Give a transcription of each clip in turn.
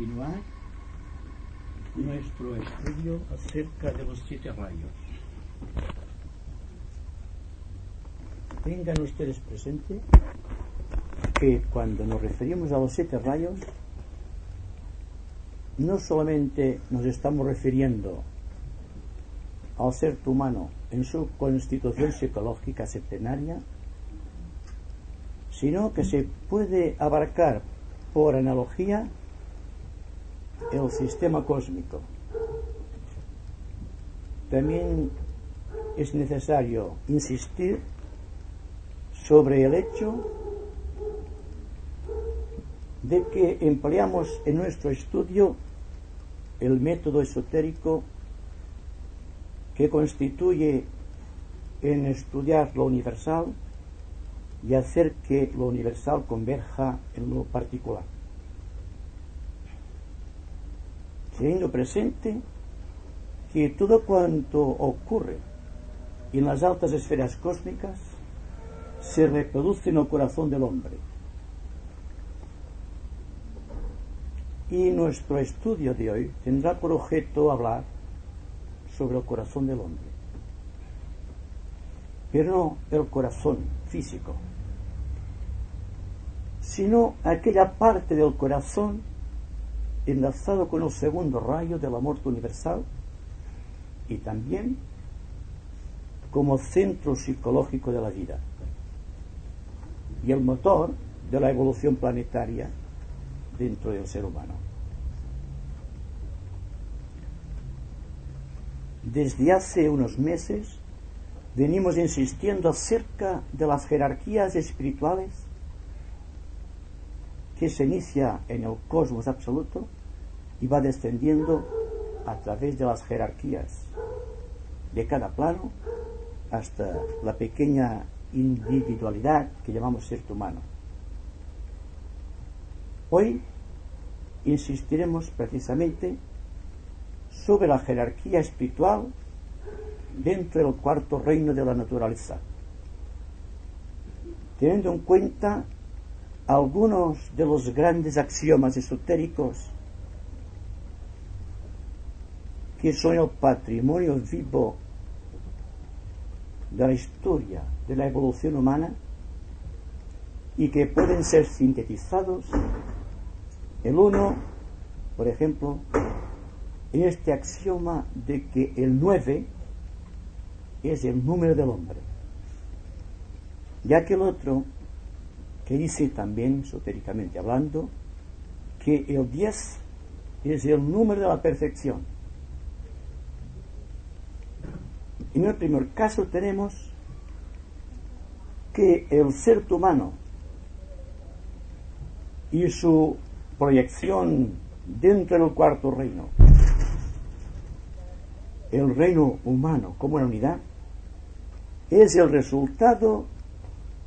continuar nuestro estudio acerca de los 7 rayos. Tengan ustedes presente que cuando nos referimos a los 7 rayos, no solamente nos estamos refiriendo al ser humano en su constitución psicológica septenaria, sino que se puede abarcar por analogía el sistema cósmico. También es necesario insistir sobre el hecho de que empleamos en nuestro estudio el método esotérico que constituye en estudiar lo universal y hacer que lo universal converja en lo particular, teniendo presente que todo cuanto ocurre en las altas esferas cósmicas se reproduce en el corazón del hombre. Y nuestro estudio de hoy tendrá por objeto hablar sobre el corazón del hombre, pero no el corazón físico, sino aquella parte del corazón enlazado con el segundo rayo del amor universal y también como centro psicológico de la vida y el motor de la evolución planetaria dentro del ser humano. Desde hace unos meses venimos insistiendo acerca de las jerarquías espirituales que se inicia en el cosmos absoluto y va descendiendo a través de las jerarquías de cada plano hasta la pequeña individualidad que llamamos ser humano. Hoy insistiremos precisamente sobre la jerarquía espiritual dentro del cuarto reino de la naturaleza, teniendo en cuenta algunos de los grandes axiomas esotéricos que son el patrimonio vivo de la historia de la evolución humana y que pueden ser sintetizados el uno, por ejemplo, en este axioma de que el 9 es el número del hombre, ya que el otro que dice también, esotéricamente hablando, que el 10 es el número de la perfección. En el primer caso tenemos que el ser humano y su proyección dentro del cuarto reino, el reino humano como una unidad, es el resultado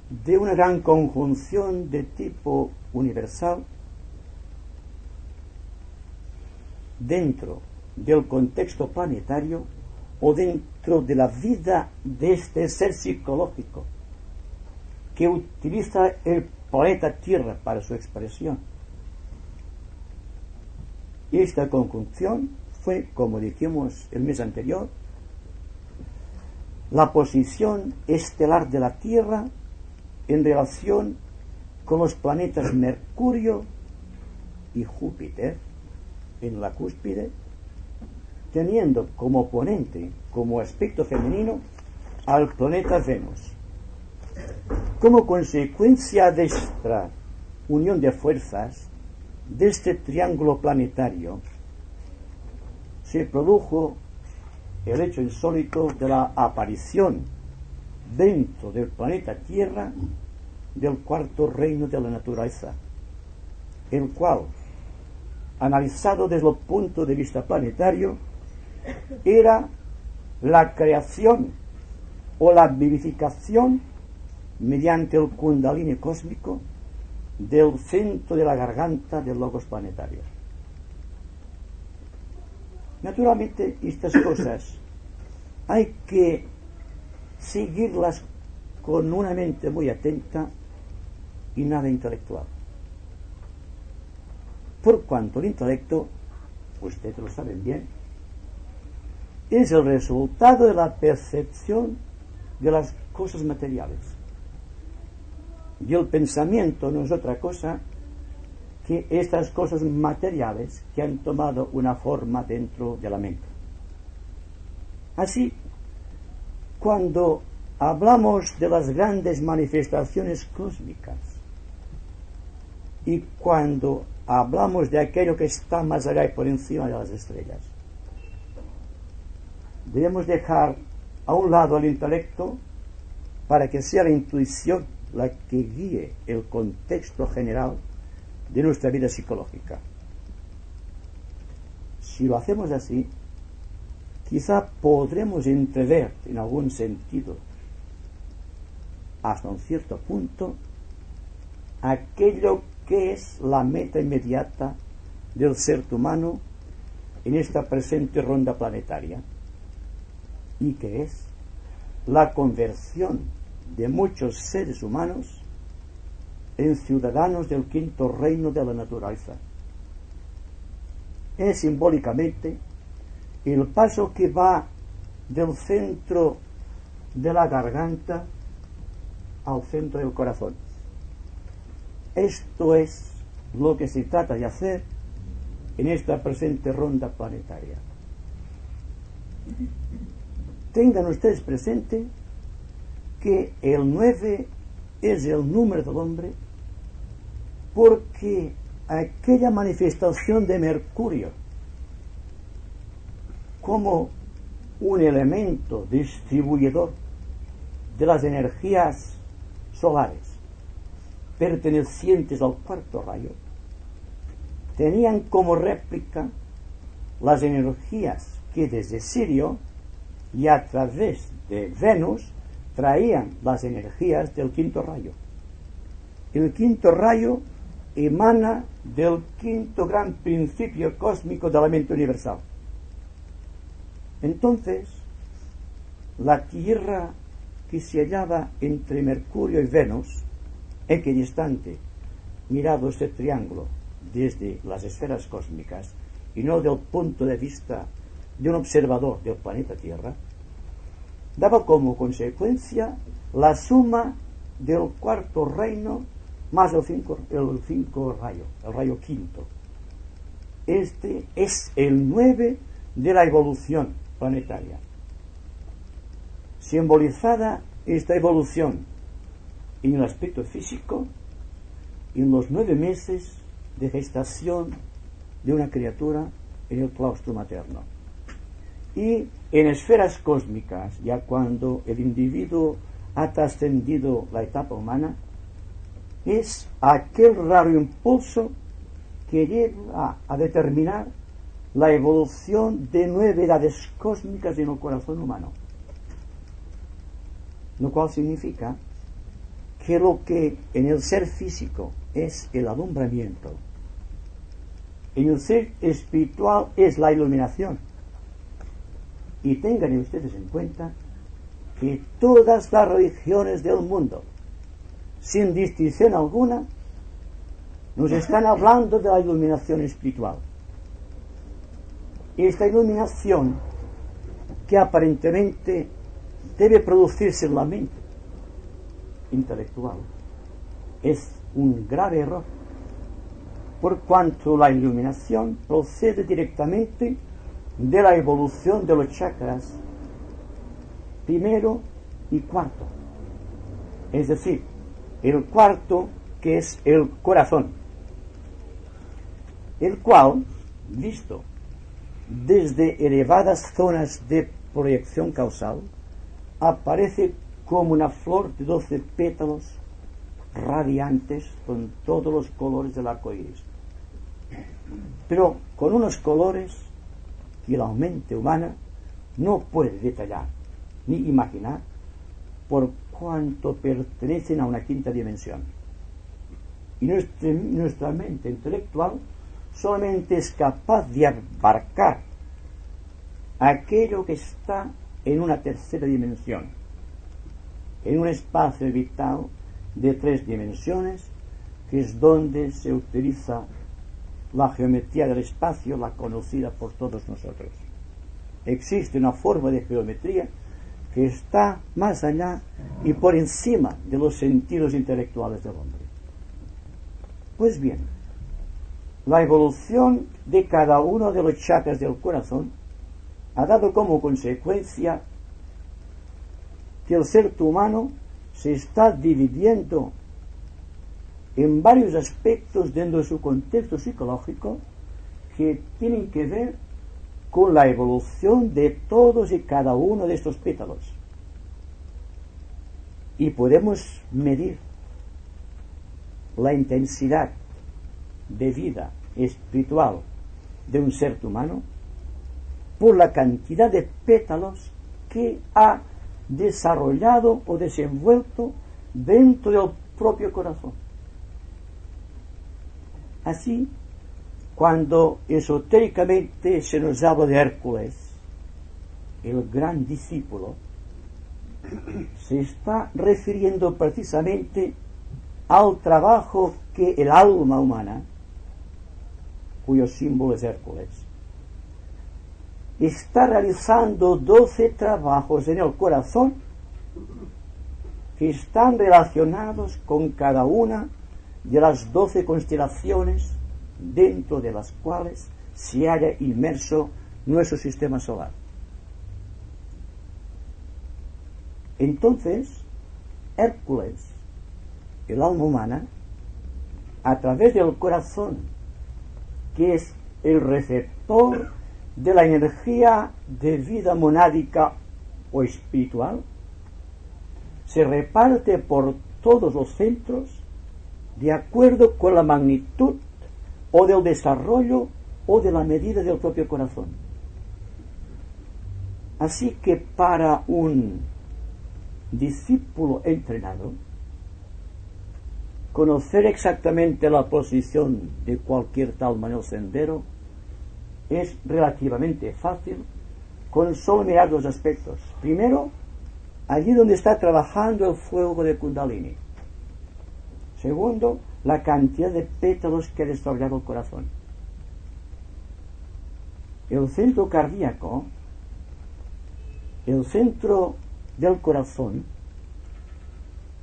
de una gran conjunción de tipo universal dentro del contexto planetario o dentro de la vida de este ser psicológico que utiliza el planeta Tierra para su expresión. Y esta conjunción fue, como dijimos el mes anterior, la posición estelar de la Tierra en relación con los planetas Mercurio y Júpiter en la cúspide, teniendo como oponente, como aspecto femenino, al planeta Venus. Como consecuencia de esta unión de fuerzas, de este triángulo planetario, se produjo el hecho insólito de la aparición dentro del planeta Tierra del cuarto reino de la naturaleza, el cual, analizado desde el punto de vista planetario, era la creación o la vivificación mediante el kundalini cósmico del centro de la garganta del logos planetario. Naturalmente, estas cosas hay que seguirlas con una mente muy atenta y nada intelectual. por cuanto el intelecto, ustedes lo saben bien, es el resultado de la percepción de las cosas materiales. Y el pensamiento no es otra cosa que estas cosas materiales que han tomado una forma dentro de la mente. Así, cuando hablamos de las grandes manifestaciones cósmicas y cuando hablamos de aquello que está más allá y por encima de las estrellas, debemos dejar a un lado el intelecto para que sea la intuición la que guíe el contexto general de nuestra vida psicológica. Si lo hacemos así, quizá podremos entrever en algún sentido, hasta un cierto punto, aquello que es la meta inmediata del ser humano en esta presente ronda planetaria, y que es la conversión de muchos seres humanos en ciudadanos del quinto reino de la naturaleza. Es simbólicamente el paso que va del centro de la garganta al centro del corazón. Esto es lo que se trata de hacer en esta presente ronda planetaria. Tengan ustedes presente que el 9 es el número del hombre, porque aquella manifestación de Mercurio como un elemento distribuidor de las energías solares pertenecientes al cuarto rayo tenían como réplica las energías que desde Sirio y a través de Venus traían las energías del quinto rayo. El quinto rayo emana del quinto gran principio cósmico de la mente universal. Entonces, la Tierra que se hallaba entre Mercurio y Venus, equidistante, mirado este triángulo desde las esferas cósmicas y no del punto de vista de un observador del planeta Tierra, daba como consecuencia la suma del cuarto reino más el cinco rayo, el rayo quinto. Este es el 9 de la evolución planetaria. Simbolizada esta evolución en el aspecto físico, en los 9 meses de gestación de una criatura en el claustro materno. Y en esferas cósmicas, ya cuando el individuo ha trascendido la etapa humana, es aquel raro impulso que lleva a determinar la evolución de 9 edades cósmicas en el corazón humano. Lo cual significa que lo que en el ser físico es el alumbramiento, en el ser espiritual es la iluminación. Y tengan ustedes en cuenta que todas las religiones del mundo, sin distinción alguna, nos están hablando de la iluminación espiritual. Esta iluminación que aparentemente debe producirse en la mente intelectual es un grave error, por cuanto la iluminación procede directamente de la evolución de los chakras primero y cuarto, es decir, el cuarto, que es el corazón, el cual, visto desde elevadas zonas de proyección causal, aparece como una flor de 12 pétalos radiantes con todos los colores del arco iris, pero con unos colores que la mente humana no puede detallar ni imaginar, por cuanto pertenecen a una quinta dimensión. Y nuestra mente intelectual solamente es capaz de abarcar aquello que está en una tercera dimensión, en un espacio vital de 3 dimensiones, que es donde se utiliza la geometría del espacio, la conocida por todos nosotros. Existe una forma de geometría que está más allá y por encima de los sentidos intelectuales del hombre. Pues bien, la evolución de cada uno de los chakras del corazón ha dado como consecuencia que el ser humano se está dividiendo en varios aspectos dentro de su contexto psicológico que tienen que ver con la evolución de todos y cada uno de estos pétalos. Y podemos medir la intensidad de vida espiritual de un ser humano por la cantidad de pétalos que ha desarrollado o desenvuelto dentro del propio corazón. Así, cuando esotéricamente se nos habla de Hércules, el gran discípulo, se está refiriendo precisamente al trabajo que el alma humana, cuyo símbolo es Hércules, está realizando 12 trabajos en el corazón que están relacionados con cada una de las 12 constelaciones dentro de las cuales se halla inmerso nuestro sistema solar. Entonces, Hércules, el alma humana, a través del corazón, que es el receptor de la energía de vida monádica o espiritual, se reparte por todos los centros de acuerdo con la magnitud o del desarrollo o de la medida del propio corazón. Así que para un discípulo entrenado, conocer exactamente la posición de cualquier talma en el sendero es relativamente fácil con solo mirar dos aspectos. Primero, allí donde está trabajando el fuego de Kundalini. Segundo, la cantidad de pétalos que ha desarrollado el corazón. El centro cardíaco, el centro del corazón,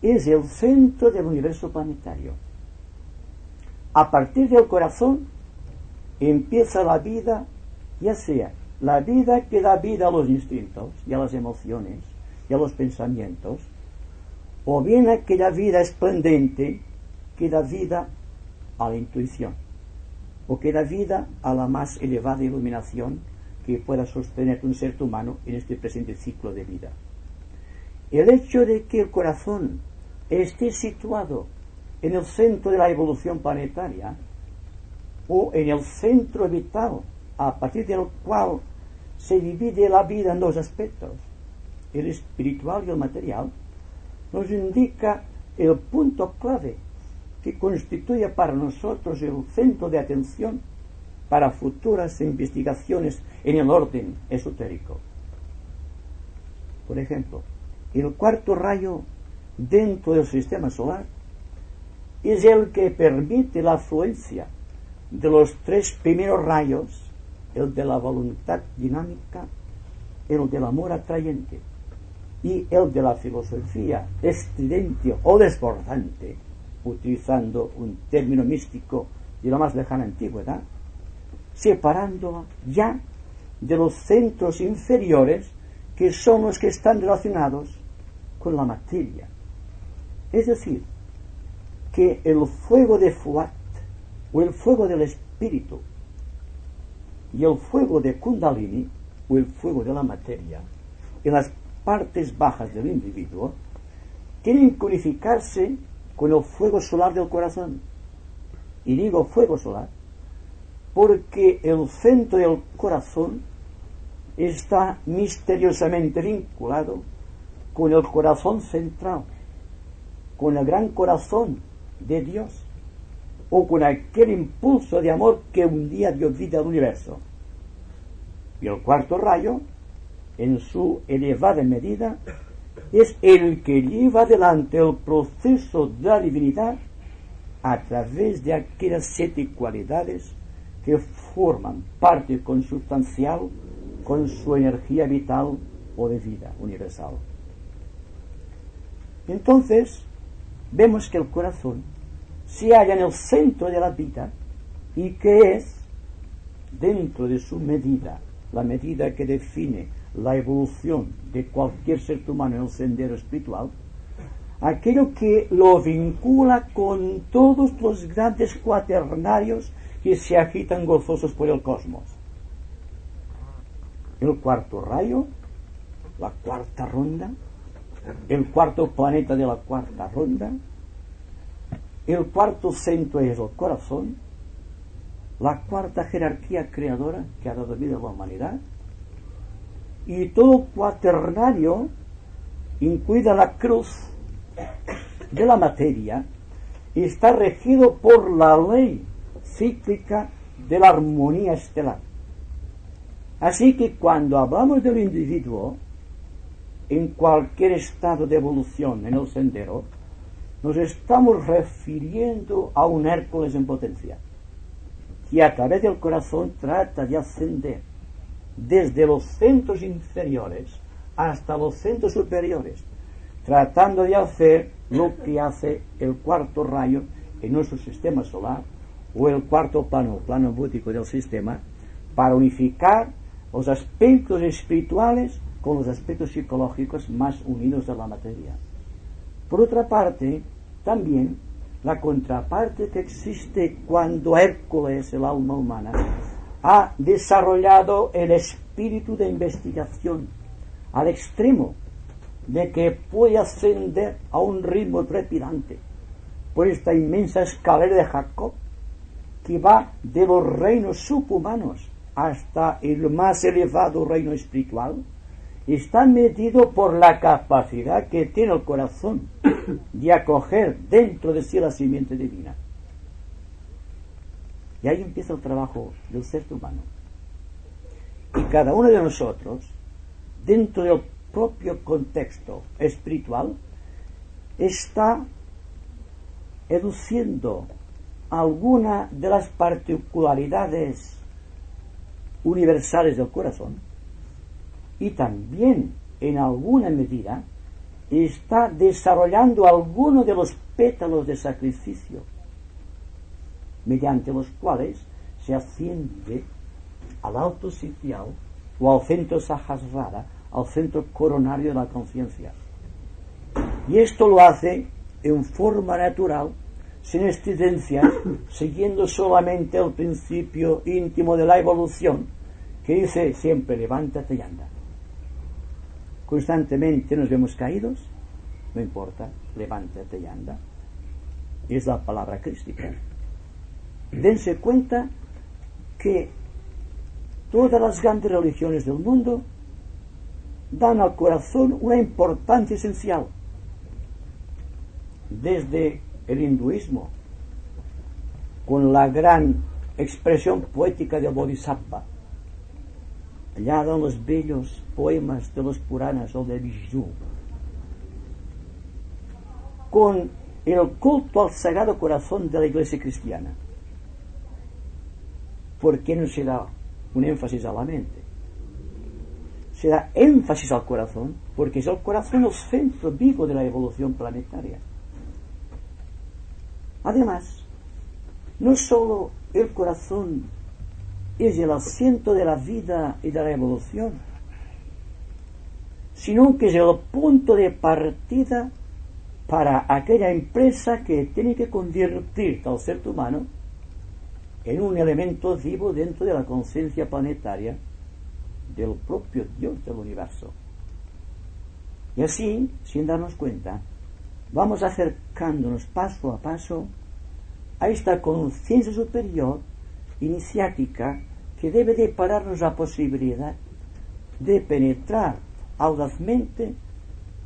es el centro del universo planetario. A partir del corazón empieza la vida, ya sea la vida que da vida a los instintos y a las emociones y a los pensamientos, o bien aquella vida esplendente que da vida a la intuición, o que da vida a la más elevada iluminación que pueda sostener un ser humano en este presente ciclo de vida. El hecho de que el corazón esté situado en el centro de la evolución planetaria, o en el centro vital, a partir del cual se divide la vida en dos aspectos, el espiritual y el material, nos indica el punto clave que constituye para nosotros el centro de atención para futuras investigaciones en el orden esotérico. Por ejemplo, el cuarto rayo dentro del sistema solar es el que permite la afluencia de los tres primeros rayos, el de la voluntad dinámica, el del amor atrayente y el de la filosofía estridente o desbordante, utilizando un término místico de la más lejana antigüedad, separándola ya de los centros inferiores que son los que están relacionados con la materia. Es decir, que el fuego de Fuat, o el fuego del espíritu, y el fuego de Kundalini, o el fuego de la materia, en las partes bajas del individuo, tienen que unificarse con el fuego solar del corazón. Y digo fuego solar porque el centro del corazón está misteriosamente vinculado con el corazón central, con el gran corazón de Dios, o con aquel impulso de amor que un día dio vida al universo. Y el cuarto rayo, en su elevada medida, es el que lleva adelante el proceso de la divinidad a través de aquellas 7 cualidades que forman parte consustancial con su energía vital o de vida universal. Entonces, vemos que el corazón se halla en el centro de la vida y que es, dentro de su medida, la medida que define la evolución de cualquier ser humano en el sendero espiritual, aquello que lo vincula con todos los grandes cuaternarios que se agitan gozosos por el cosmos. El cuarto rayo, la cuarta ronda, el cuarto planeta de la cuarta ronda, el cuarto centro es el corazón, la cuarta jerarquía creadora que ha dado vida a la humanidad, y todo cuaternario, incluida la cruz de la materia, está regido por la ley cíclica de la armonía estelar. Así que cuando hablamos del individuo, en cualquier estado de evolución en el sendero, nos estamos refiriendo a un Hércules en potencia, que a través del corazón trata de ascender desde los centros inferiores hasta los centros superiores, tratando de hacer lo que hace el cuarto rayo en nuestro sistema solar o el cuarto plano búdico del sistema, para unificar los aspectos espirituales con los aspectos psicológicos más unidos de la materia. Por otra parte, también la contraparte que existe cuando Hércules, el alma humana, ha desarrollado el espíritu de investigación al extremo de que puede ascender a un ritmo trepidante por esta inmensa escalera de Jacob, que va de los reinos subhumanos hasta el más elevado reino espiritual, está medido por la capacidad que tiene el corazón de acoger dentro de sí la simiente divina. Y ahí empieza el trabajo del ser humano. Y cada uno de nosotros, dentro del propio contexto espiritual, está educiendo alguna de las particularidades universales del corazón, y también en alguna medida está desarrollando alguno de los pétalos de sacrificio mediante los cuales se asciende al alto sitial o al centro sahasrara, al centro coronario de la conciencia. Y esto lo hace en forma natural, sin estridencias, siguiendo solamente el principio íntimo de la evolución, que dice siempre: levántate y anda. Constantemente nos vemos caídos, no importa, levántate y anda. Es la palabra crística. Dense cuenta que todas las grandes religiones del mundo dan al corazón una importancia esencial. Desde el hinduismo, con la gran expresión poética del Bodhisattva, hallada en los bellos poemas de los Puranas o de Vishnu, con el culto al Sagrado Corazón de la Iglesia cristiana. ¿Por qué no se da un énfasis a la mente? Se da énfasis al corazón porque es el corazón el centro vivo de la evolución planetaria. Además, no solo el corazón es el asiento de la vida y de la evolución, sino que es el punto de partida para aquella empresa que tiene que convertir al ser humano en un elemento vivo dentro de la conciencia planetaria del propio Dios del universo. Y así, sin darnos cuenta, vamos acercándonos paso a paso a esta conciencia superior iniciática que debe de pararnos la posibilidad de penetrar audazmente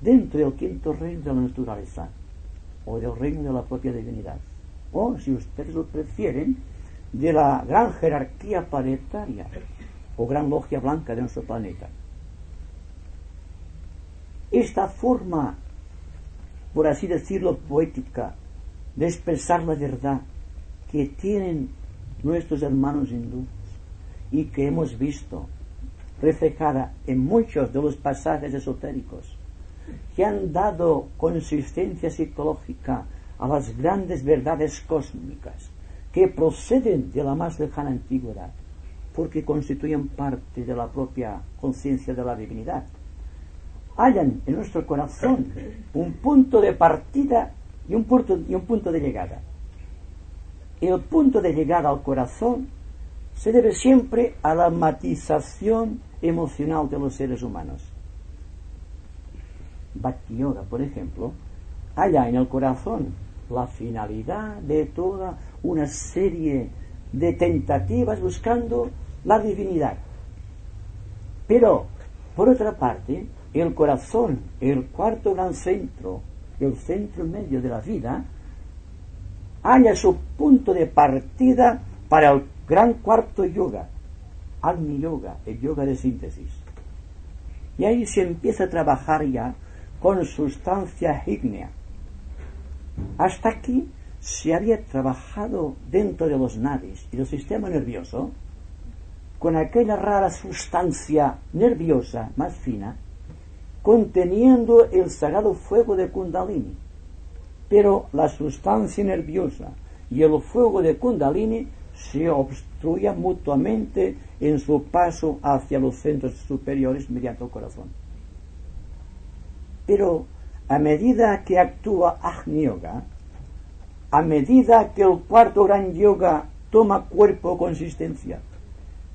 dentro del quinto reino de la naturaleza, o del reino de la propia divinidad, o, si ustedes lo prefieren, de la gran jerarquía planetaria o gran logia blanca de nuestro planeta. Esta forma, por así decirlo, poética de expresar la verdad que tienen nuestros hermanos hindúes y que hemos visto reflejada en muchos de los pasajes esotéricos que han dado consistencia psicológica a las grandes verdades cósmicas que proceden de la más lejana antigüedad, porque constituyen parte de la propia conciencia de la divinidad, hallan en nuestro corazón un punto de partida y un punto de llegada. El punto de llegada al corazón se debe siempre a la matización emocional de los seres humanos. Bhakti Yoga, por ejemplo, halla en el corazón la finalidad de toda una serie de tentativas buscando la divinidad. Pero, por otra parte, el corazón, el cuarto gran centro, el centro medio de la vida, halla su punto de partida para el gran cuarto yoga, Agni Yoga, el yoga de síntesis. Y ahí se empieza a trabajar ya con sustancia ígnea. Hasta aquí se había trabajado dentro de los nadis y del sistema nervioso con aquella rara sustancia nerviosa más fina, conteniendo el sagrado fuego de Kundalini. Pero la sustancia nerviosa y el fuego de Kundalini se obstruían mutuamente en su paso hacia los centros superiores mediante el corazón. Pero a medida que actúa Agni Yoga, a medida que el cuarto gran yoga toma cuerpo o consistencia,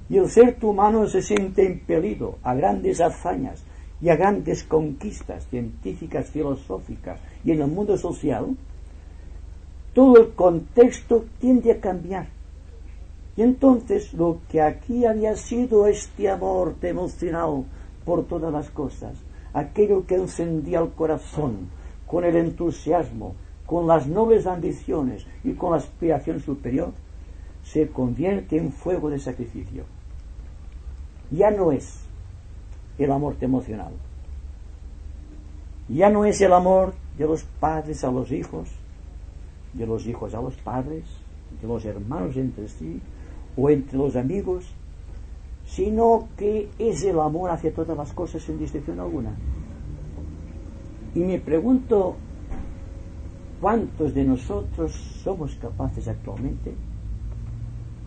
y el ser humano se siente impelido a grandes hazañas y a grandes conquistas científicas, filosóficas y en el mundo social, todo el contexto tiende a cambiar. Y entonces lo que aquí había sido este amor emocional por todas las cosas, aquello que encendía el corazón con el entusiasmo, con las nobles ambiciones y con la aspiración superior, se convierte en fuego de sacrificio. Ya no es el amor emocional, ya no es el amor de los padres a los hijos, de los hijos a los padres, de los hermanos entre sí o entre los amigos, sino que es el amor hacia todas las cosas sin distinción alguna. Y me pregunto, ¿cuántos de nosotros somos capaces actualmente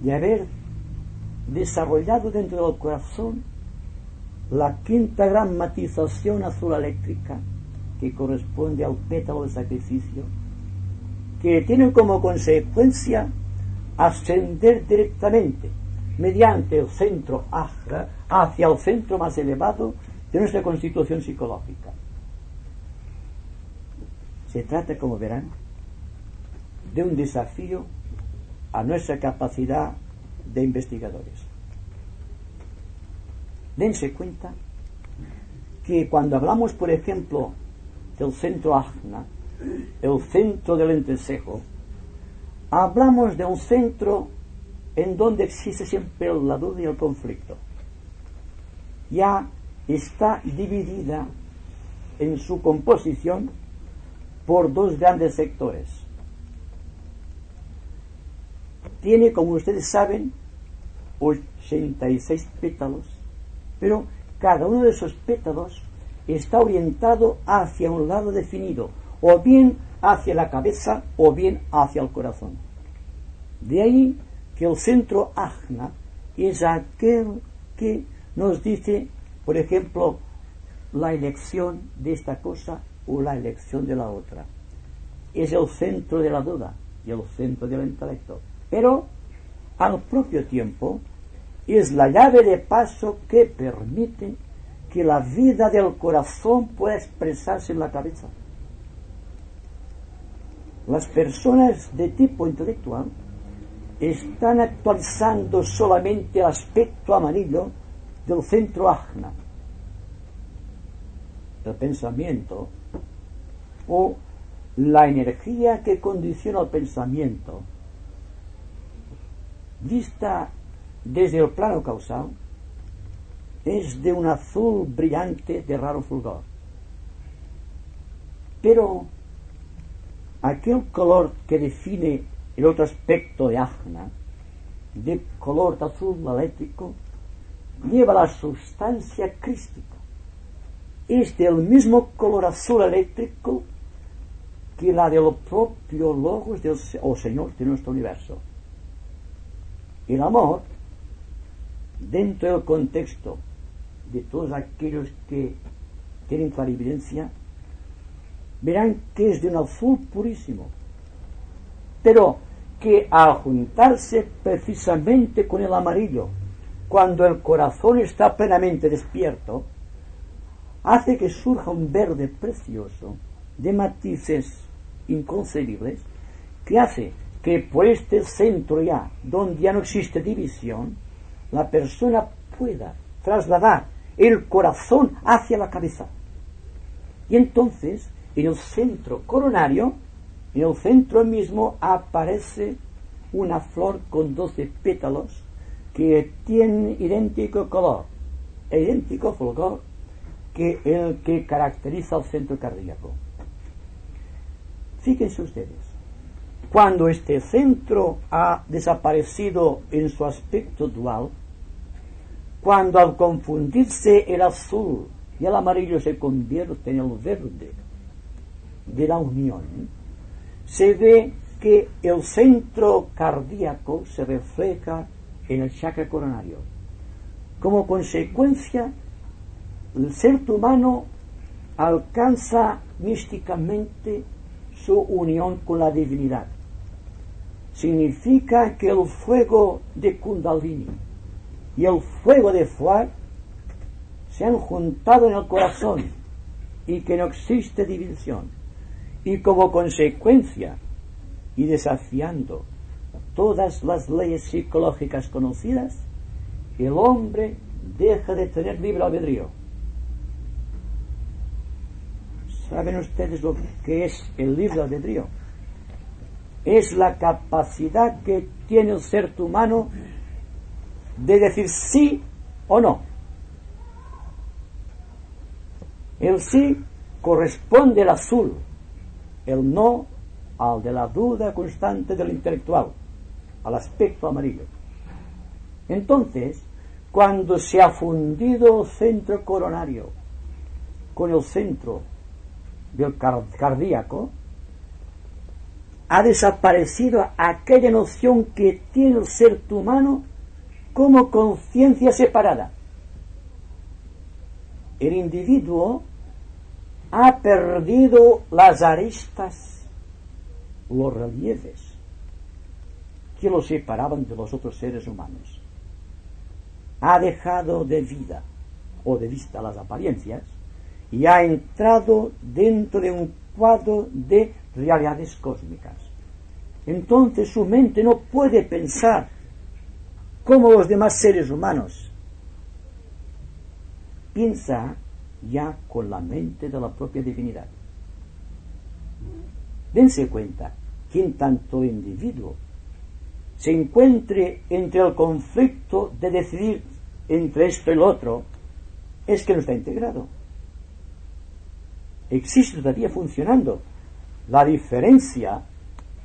de haber desarrollado dentro del corazón la quinta gran matización azul eléctrica que corresponde al pétalo de sacrificio, que tiene como consecuencia ascender directamente mediante el centro ajna hacia el centro más elevado de nuestra constitución psicológica? Se trata, como verán, de un desafío a nuestra capacidad de investigadores. Dense cuenta que cuando hablamos, por ejemplo, del centro ajna, el centro del entrecejo, hablamos de un centro en donde existe siempre la duda y el conflicto. Ya está dividida en su composición por dos grandes sectores. Tiene, como ustedes saben, 86 pétalos, pero cada uno de esos pétalos está orientado hacia un lado definido, o bien hacia la cabeza o bien hacia el corazón. De ahí que el centro ajna es aquel que nos dice, por ejemplo, la elección de esta cosa o la elección de la otra. Es el centro de la duda y el centro del intelecto, pero al propio tiempo es la llave de paso que permite que la vida del corazón pueda expresarse en la cabeza. Las personas de tipo intelectual están actualizando solamente el aspecto amarillo del centro ajna, el pensamiento o la energía que condiciona el pensamiento, vista desde el plano causal, es de un azul brillante de raro fulgor. Pero aquel color que define el otro aspecto de ajna de color azul eléctrico lleva la sustancia crística. Es del mismo color azul eléctrico que la del propio Logos o Señor de nuestro universo. El amor, dentro del contexto de todos aquellos que tienen clarividencia, verán que es de un azul purísimo, pero que al juntarse precisamente con el amarillo, cuando el corazón está plenamente despierto, hace que surja un verde precioso de matices inconcebibles, que hace que por este centro ya, donde ya no existe división, la persona pueda trasladar el corazón hacia la cabeza. Y entonces, en el centro coronario, en el centro mismo, aparece una flor con 12 pétalos que tienen idéntico color, idéntico fulgor que el que caracteriza al centro cardíaco. Fíjense ustedes, cuando este centro ha desaparecido en su aspecto dual, cuando al confundirse el azul y el amarillo se convierte en el verde de la unión, se ve que el centro cardíaco se refleja en el chakra coronario. Como consecuencia, el ser humano alcanza místicamente su unión con la divinidad. Significa que el fuego de Kundalini y el fuego de Fuar se han juntado en el corazón y que no existe división. Y como consecuencia, y desafiando todas las leyes psicológicas conocidas, el hombre deja de tener libre albedrío. ¿Saben ustedes lo que es el libre albedrío? Es la capacidad que tiene el ser humano de decir sí o no. El sí corresponde al azul, el no al de la duda constante del intelectual, al aspecto amarillo. Entonces, cuando se ha fundido el centro coronario con el centro del cardíaco, ha desaparecido aquella noción que tiene el ser humano como conciencia separada. El individuo ha perdido las aristas, los relieves que lo separaban de los otros seres humanos. Ha dejado de vida o de vista las apariencias y ha entrado dentro de un cuadro de realidades cósmicas. Entonces su mente no puede pensar como los demás seres humanos. Piensa ya con la mente de la propia divinidad. Dense cuenta que en tanto el individuo se encuentre entre el conflicto de decidir entre esto y lo otro, es que no está integrado. Existe todavía funcionando la diferencia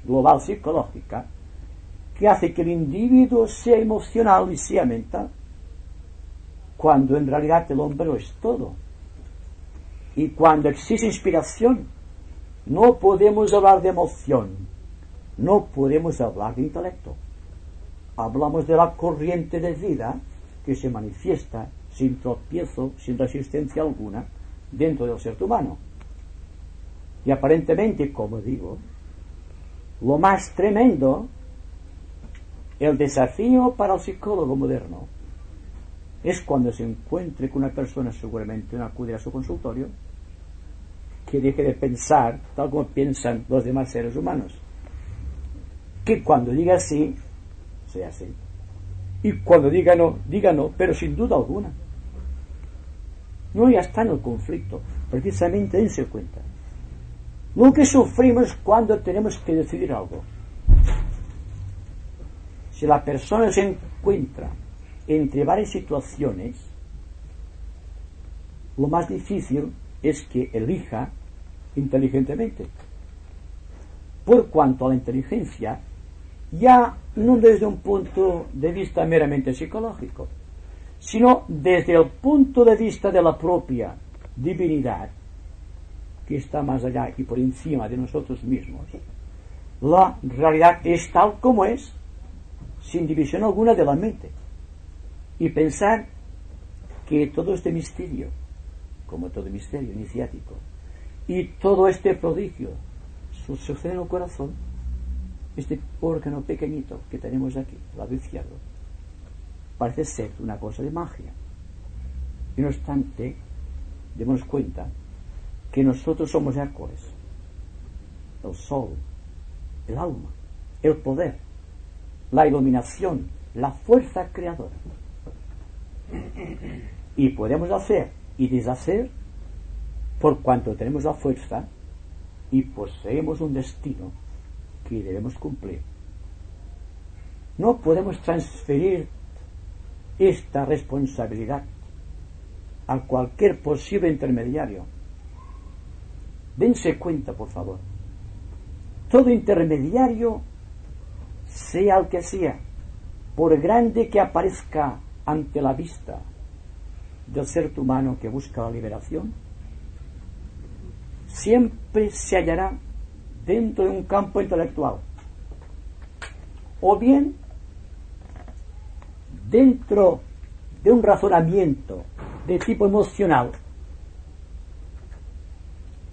global psicológica que hace que el individuo sea emocional y sea mental, cuando en realidad el hombre lo es todo. Y cuando existe inspiración, no podemos hablar de emoción, no podemos hablar de intelecto. Hablamos de la corriente de vida que se manifiesta sin tropiezo, sin resistencia alguna, dentro del ser humano. Y aparentemente, como digo, lo más tremendo, el desafío para el psicólogo moderno, es cuando se encuentre con una persona, seguramente no acude a su consultorio, que deje de pensar tal como piensan los demás seres humanos. Que cuando diga sí, sea sí. Y cuando diga no, pero sin duda alguna. No, ya está en el conflicto. Precisamente dense cuenta. Lo que sufrimos cuando tenemos que decidir algo. Si la persona se encuentra entre varias situaciones, lo más difícil es que elija inteligentemente. Por cuanto a la inteligencia ya no desde un punto de vista meramente psicológico, sino desde el punto de vista de la propia divinidad, que está más allá y por encima de nosotros mismos. La realidad es tal como es, sin división alguna de la mente. Y pensar que todo este misterio, como todo misterio iniciático, y todo este prodigio sucede en el corazón, este órgano pequeñito que tenemos aquí, al lado izquierdo, parece ser una cosa de magia. Y no obstante, demos cuenta que nosotros somos Hércules, el sol, el alma, el poder, la iluminación, la fuerza creadora. Y podemos hacer y deshacer por cuanto tenemos la fuerza y poseemos un destino que debemos cumplir. No podemos transferir esta responsabilidad a cualquier posible intermediario. Dense cuenta, por favor. Todo intermediario, sea el que sea, por grande que aparezca ante la vista del ser humano que busca la liberación, siempre se hallará dentro de un campo intelectual, o bien dentro de un razonamiento de tipo emocional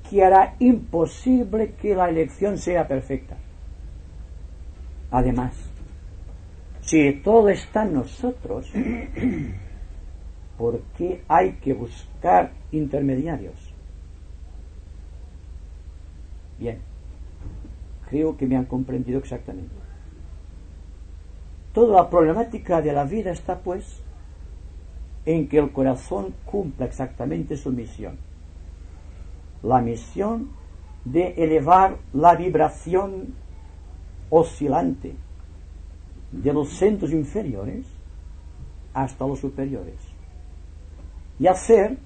que hará imposible que la elección sea perfecta. Además, si todo está en nosotros, ¿por qué hay que buscar intermediarios? Bien, creo que me han comprendido exactamente. Toda la problemática de la vida está, pues, en que el corazón cumpla exactamente su misión. La misión de elevar la vibración oscilante de los centros inferiores hasta los superiores y hacer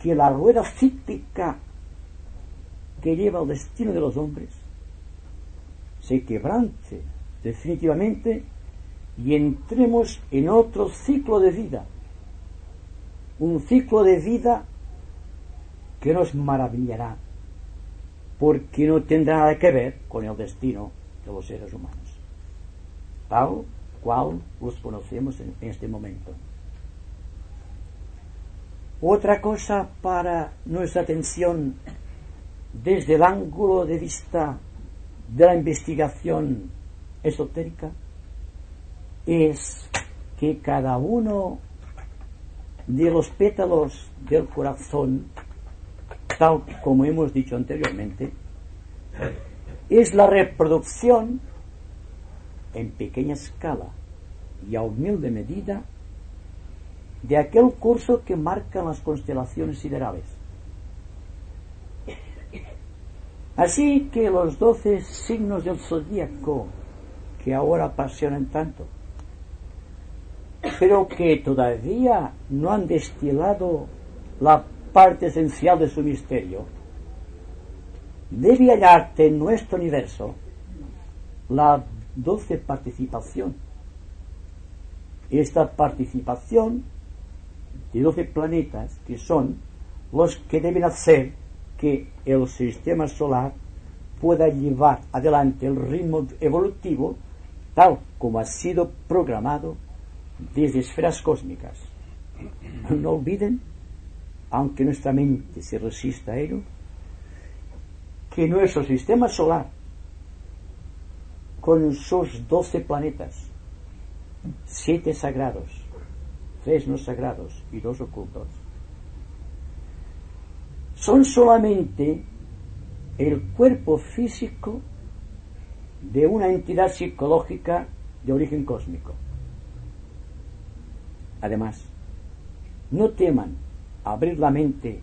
que la rueda cíclica que lleva el destino de los hombres se quebrante definitivamente y entremos en otro ciclo de vida, un ciclo de vida que nos maravillará porque no tendrá nada que ver con el destino de los seres humanos tal cual los conocemos en este momento. Otra cosa para nuestra atención desde el ángulo de vista de la investigación esotérica es que cada uno de los pétalos del corazón, tal como hemos dicho anteriormente, es la reproducción en pequeña escala y a humilde medida de aquel curso que marcan las constelaciones siderales. Así que los 12 signos del zodíaco que ahora apasionan tanto, pero que todavía no han destilado la parte esencial de su misterio, debe hallarte en nuestro universo la 12 participación. Esta participación de 12 planetas que son los que deben hacer que el sistema solar pueda llevar adelante el ritmo evolutivo tal como ha sido programado desde esferas cósmicas. No olviden, aunque nuestra mente se resista a ello, que nuestro sistema solar, con sus 12 planetas, 7 sagrados, 3 no sagrados y 2 ocultos, son solamente el cuerpo físico de una entidad psicológica de origen cósmico. Además, no teman abrir la mente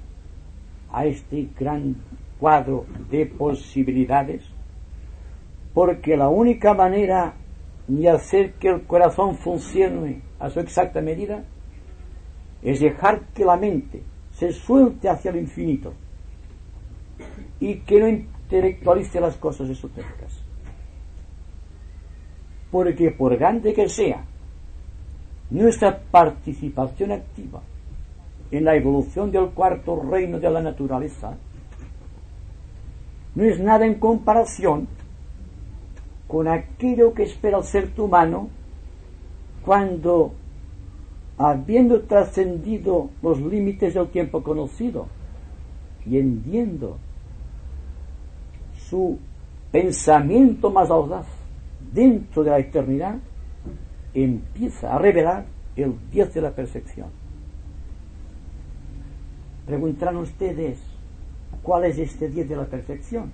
a este gran cuadro de posibilidades, porque la única manera de hacer que el corazón funcione a su exacta medida es dejar que la mente se suelte hacia el infinito y que no intelectualice las cosas esotéricas. porque por grande que sea nuestra participación activa en la evolución del cuarto reino de la naturaleza, no es nada en comparación con aquello que espera el ser humano cuando, habiendo trascendido los límites del tiempo conocido y hendiendo su pensamiento más audaz dentro de la eternidad, empieza a revelar el 10 de la perfección. Preguntarán ustedes, ¿cuál es este 10 de la perfección?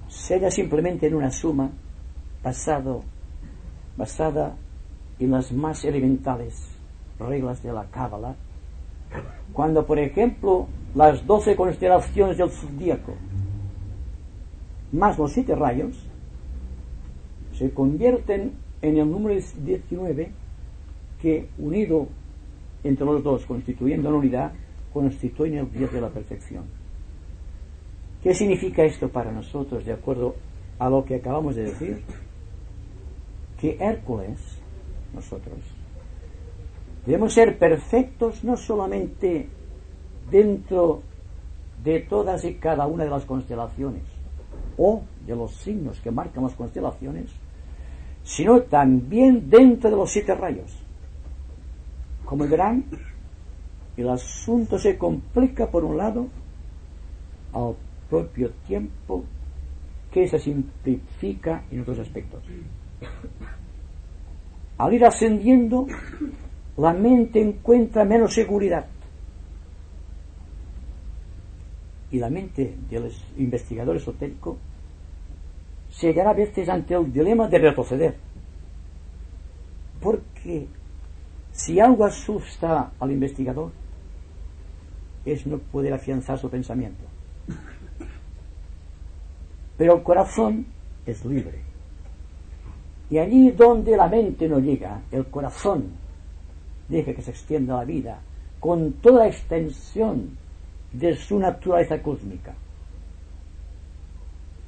Será simplemente en una suma basada en las más elementales reglas de la Cábala, cuando, por ejemplo, las 12 constelaciones del zodíaco más los 7 rayos se convierten en el número 19, que unido entre los dos, constituyendo una unidad, constituyen el 10 de la perfección. ¿Qué significa esto para nosotros, de acuerdo a lo que acabamos de decir? Que Hércules, nosotros, debemos ser perfectos no solamente dentro de todas y cada una de las constelaciones o de los signos que marcan las constelaciones, sino también dentro de los 7 rayos. Como verán, el asunto se complica, por un lado, al propio tiempo que se simplifica en otros aspectos. Al ir ascendiendo, la mente encuentra menos seguridad, y la mente del investigador esotérico se hallará a veces ante el dilema de retroceder, porque si algo asusta al investigador es no poder afianzar su pensamiento. Pero el corazón es libre, y allí donde la mente no llega, el corazón deja que se extienda la vida con toda la extensión de su naturaleza cósmica.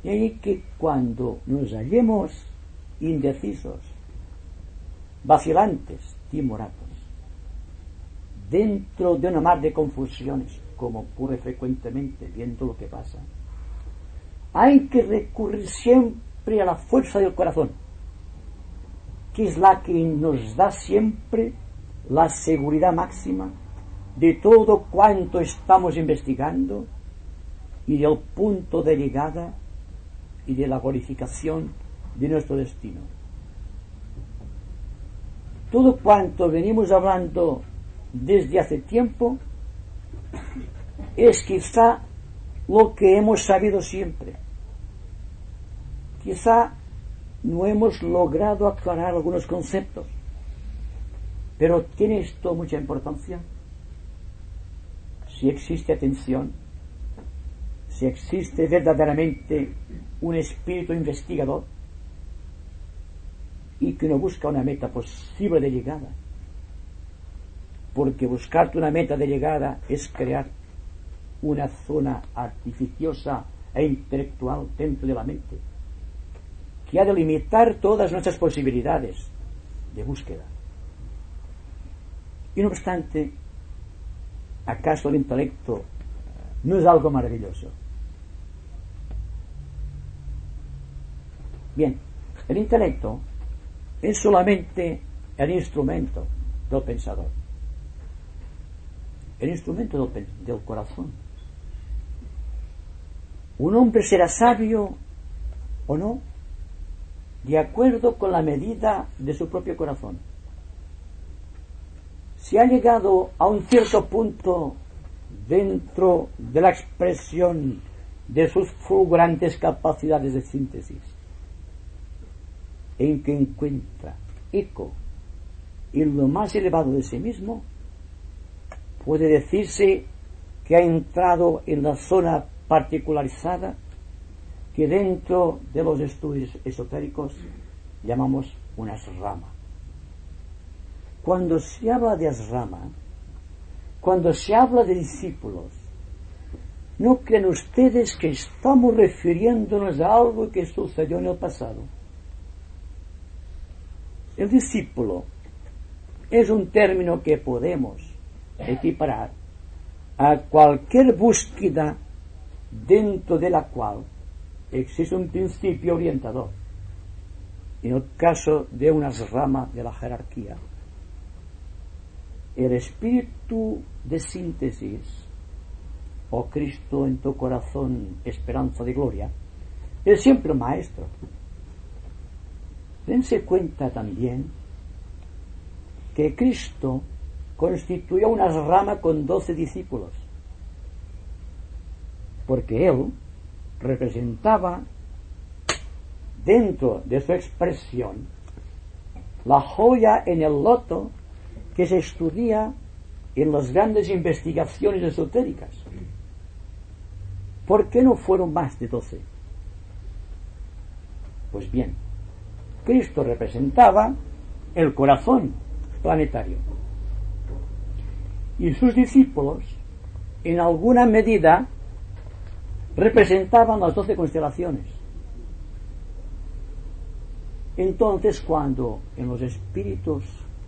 Y ahí que cuando nos hallemos indecisos, vacilantes, timoratos, dentro de una mar de confusiones, como ocurre frecuentemente viendo lo que pasa, hay que recurrir siempre a la fuerza del corazón, que es la que nos da siempre la seguridad máxima de todo cuanto estamos investigando y del punto de llegada y de la glorificación de nuestro destino. Todo cuanto venimos hablando desde hace tiempo es quizá lo que hemos sabido siempre. Quizá no hemos logrado aclarar algunos conceptos, pero tiene esto mucha importancia. Si existe atención, si existe verdaderamente un espíritu investigador y que no busca una meta posible de llegada, porque buscarte una meta de llegada es crear una zona artificiosa e intelectual dentro de la mente que ha de limitar todas nuestras posibilidades de búsqueda. Y no obstante, ¿acaso el intelecto no es algo maravilloso? Bien, el intelecto es solamente el instrumento del pensador, el instrumento del corazón. Un hombre será sabio o no de acuerdo con la medida de su propio corazón. Si ha llegado a un cierto punto dentro de la expresión de sus fulgurantes capacidades de síntesis, en que encuentra eco en lo más elevado de sí mismo, puede decirse que ha entrado en la zona particularizada que dentro de los estudios esotéricos llamamos una asrama. Cuando se habla de asrama, cuando se habla de discípulos, no creen ustedes que estamos refiriéndonos a algo que sucedió en el pasado. El discípulo es un término que podemos equiparar a cualquier búsqueda dentro de la cual existe un principio orientador. En el caso de una rama de la jerarquía, el espíritu de síntesis, o Cristo en tu corazón, esperanza de gloria, es siempre un maestro. Dense cuenta también que Cristo constituyó una rama con 12 discípulos, porque Él representaba, dentro de su expresión, la joya en el loto que se estudia en las grandes investigaciones esotéricas. ¿Por qué no fueron más de 12? Pues bien, Cristo representaba el corazón planetario y sus discípulos, en alguna medida, representaban las 12 constelaciones. Entonces, cuando en los espíritus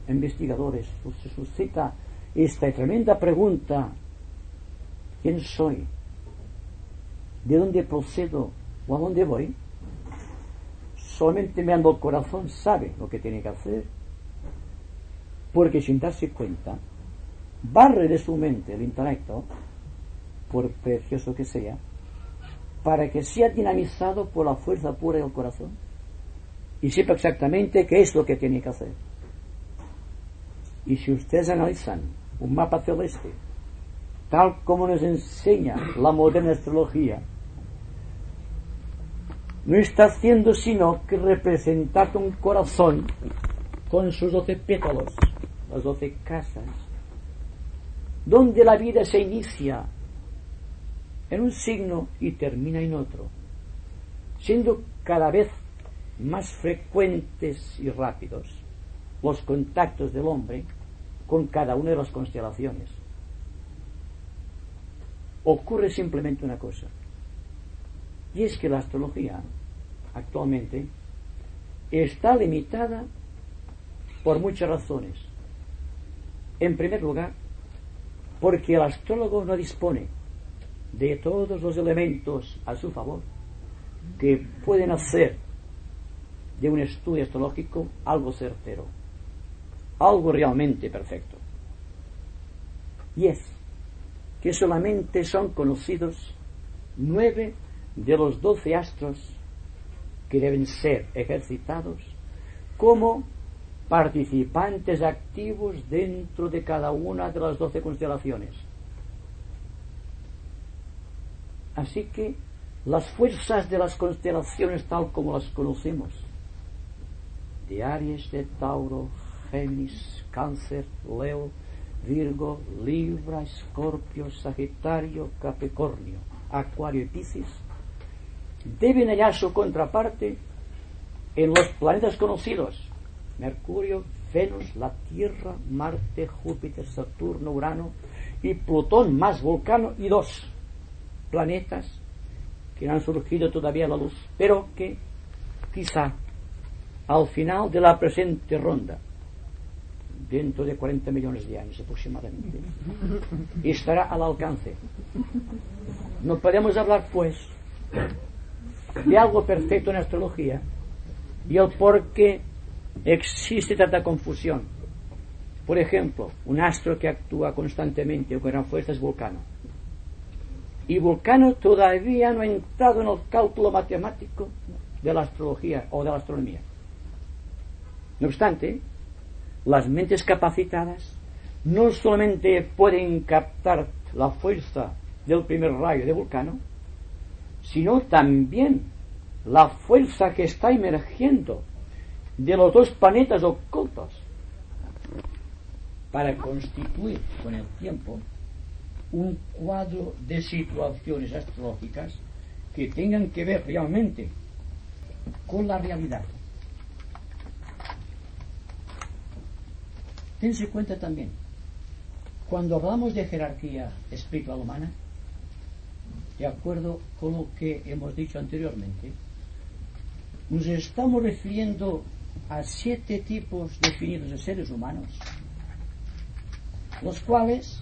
investigadores se suscita esta tremenda pregunta: ¿quién soy? ¿De dónde procedo? ¿O a dónde voy? Solamente mirando el corazón sabe lo que tiene que hacer, porque sin darse cuenta barre de su mente el intelecto, por precioso que sea, para que sea dinamizado por la fuerza pura del corazón y sepa exactamente qué es lo que tiene que hacer. Y si ustedes analizan un mapa celeste tal como nos enseña la moderna astrología, no está haciendo sino que representar un corazón con sus 12 pétalos, las 12 casas, donde la vida se inicia en un signo y termina en otro, siendo cada vez más frecuentes y rápidos los contactos del hombre con cada una de las constelaciones. Ocurre simplemente una cosa, y es que la astrología actualmente está limitada por muchas razones. En primer lugar, porque el astrólogo no dispone de todos los elementos a su favor que pueden hacer de un estudio astrológico algo certero, algo realmente perfecto. Y es que solamente son conocidos 9 de los 12 astros que deben ser ejercitados como participantes activos dentro de cada una de las 12 constelaciones. Así que las fuerzas de las constelaciones tal como las conocemos, de Aries, de Tauro, Géminis, Cáncer, Leo, Virgo, Libra, Escorpio, Sagitario, Capricornio, Acuario y Piscis, deben hallar su contraparte en los planetas conocidos: Mercurio, Venus, la Tierra, Marte, Júpiter, Saturno, Urano y Plutón más Vulcano, y 2 planetas que no han surgido todavía a la luz, pero que quizá al final de la presente ronda, dentro de 40 millones de años aproximadamente, estará al alcance. No podemos hablar, pues, de algo perfecto en astrología y el por qué existe tanta confusión. Por ejemplo, un astro que actúa constantemente con gran fuerza es Vulcano. Y Vulcano todavía no ha entrado en el cálculo matemático de la astrología o de la astronomía. No obstante, las mentes capacitadas no solamente pueden captar la fuerza del primer rayo de Vulcano, sino también la fuerza que está emergiendo de los 2 planetas ocultos, para constituir con el tiempo un cuadro de situaciones astrológicas que tengan que ver realmente con la realidad. Tense cuenta también, cuando hablamos de jerarquía espiritual humana, de acuerdo con lo que hemos dicho anteriormente, nos estamos refiriendo a 7 tipos definidos de seres humanos, los cuales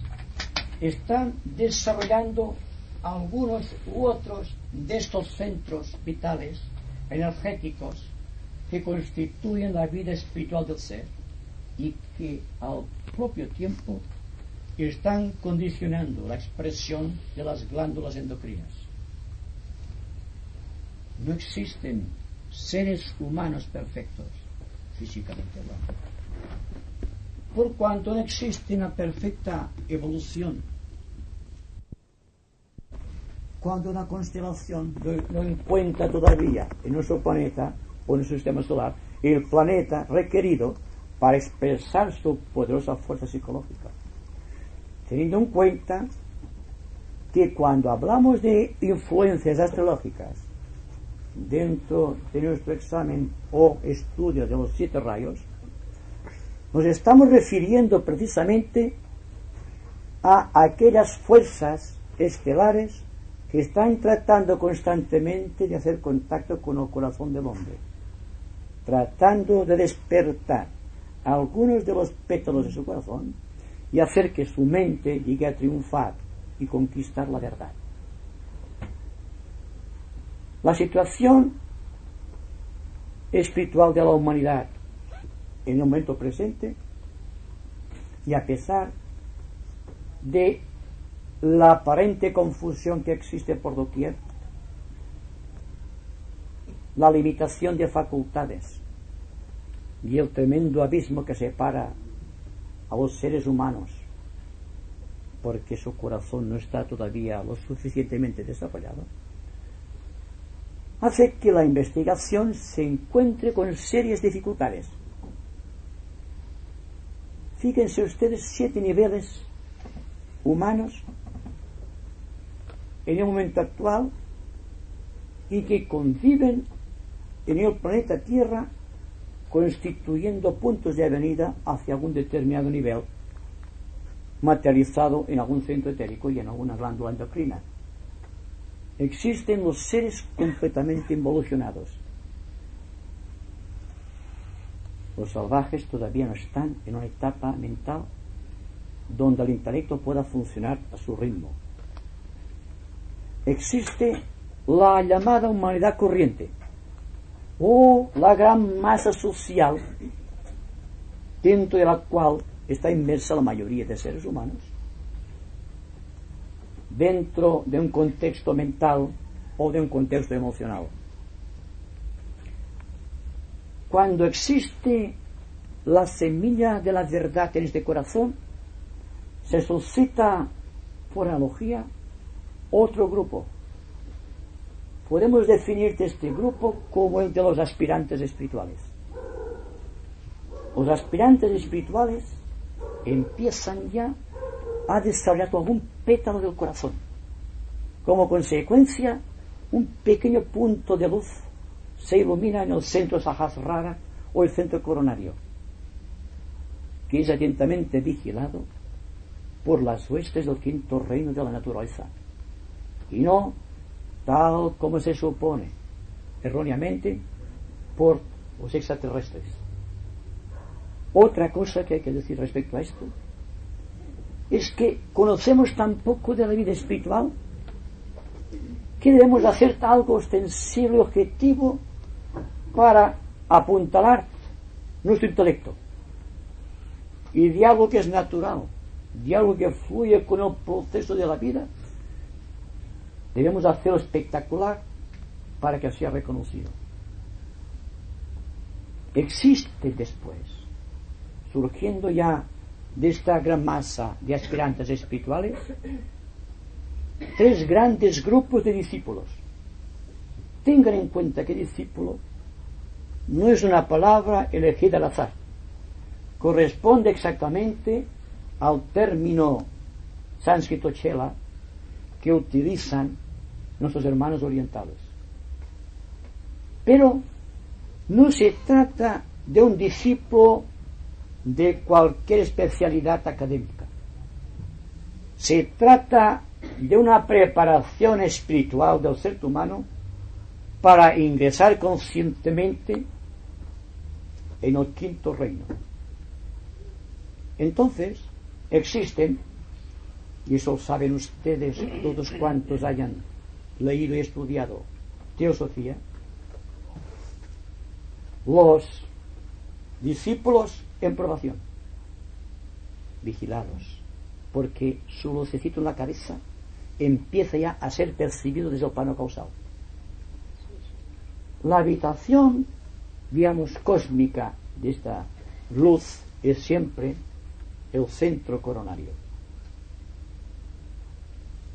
están desarrollando algunos u otros de estos centros vitales energéticos que constituyen la vida espiritual del ser y que al propio tiempo están condicionando la expresión de las glándulas endocrinas. No existen seres humanos perfectos, físicamente hablando, por cuanto no existe una perfecta evolución. Cuando una constelación no encuentra todavía en nuestro planeta o en nuestro sistema solar el planeta requerido para expresar su poderosa fuerza psicológica, teniendo en cuenta que cuando hablamos de influencias astrológicas dentro de nuestro examen o estudio de los 7 rayos, nos estamos refiriendo precisamente a aquellas fuerzas estelares que están tratando constantemente de hacer contacto con el corazón del hombre, tratando de despertar algunos de los pétalos de su corazón y hacer que su mente llegue a triunfar y conquistar la verdad. La situación espiritual de la humanidad en el momento presente, y a pesar de la aparente confusión que existe por doquier, la limitación de facultades y el tremendo abismo que separa a los seres humanos porque su corazón no está todavía lo suficientemente desarrollado, hace que la investigación se encuentre con serias dificultades. Fíjense ustedes 7 niveles humanos en el momento actual y que conviven en el planeta Tierra, constituyendo puntos de avenida hacia algún determinado nivel materializado en algún centro etérico y en alguna glándula endocrina. Existen los seres completamente involucionados. Los salvajes todavía no están en una etapa mental donde el intelecto pueda funcionar a su ritmo. Existe la llamada humanidad corriente o la gran masa social dentro de la cual está inmersa la mayoría de seres humanos, dentro de un contexto mental o de un contexto emocional. Cuando existe la semilla de la verdad en este corazón, se suscita, por analogía, otro grupo. Podemos definir este grupo como el de los aspirantes espirituales. Los aspirantes espirituales empiezan ya a desarrollar algún pétalo del corazón. Como consecuencia, un pequeño punto de luz se ilumina en el centro Sahasrara o el centro coronario, que es atentamente vigilado por las huestes del 5º reino de la naturaleza, y no tal como se supone erróneamente por los extraterrestres. Otra cosa que hay que decir respecto a esto es que conocemos tan poco de la vida espiritual que debemos hacer algo ostensible, objetivo, para apuntalar nuestro intelecto, y de algo que es natural, de algo que fluye con el proceso de la vida, debemos hacerlo espectacular para que sea reconocido. Existe después, surgiendo ya de esta gran masa de aspirantes espirituales, 3 grandes grupos de discípulos. Tengan en cuenta que discípulo no es una palabra elegida al azar, corresponde exactamente al término sánscrito chela que utilizan nuestros hermanos orientales. Pero no se trata de un discípulo de cualquier especialidad académica. Se trata de una preparación espiritual del ser humano para ingresar conscientemente en el quinto reino. Entonces existen, y eso saben ustedes todos cuantos hayan leído y estudiado teosofía, los discípulos en probación, vigilados, porque su lucecito en la cabeza empieza ya a ser percibido desde el plano causal. La habitación, digamos, cósmica de esta luz es siempre el centro coronario.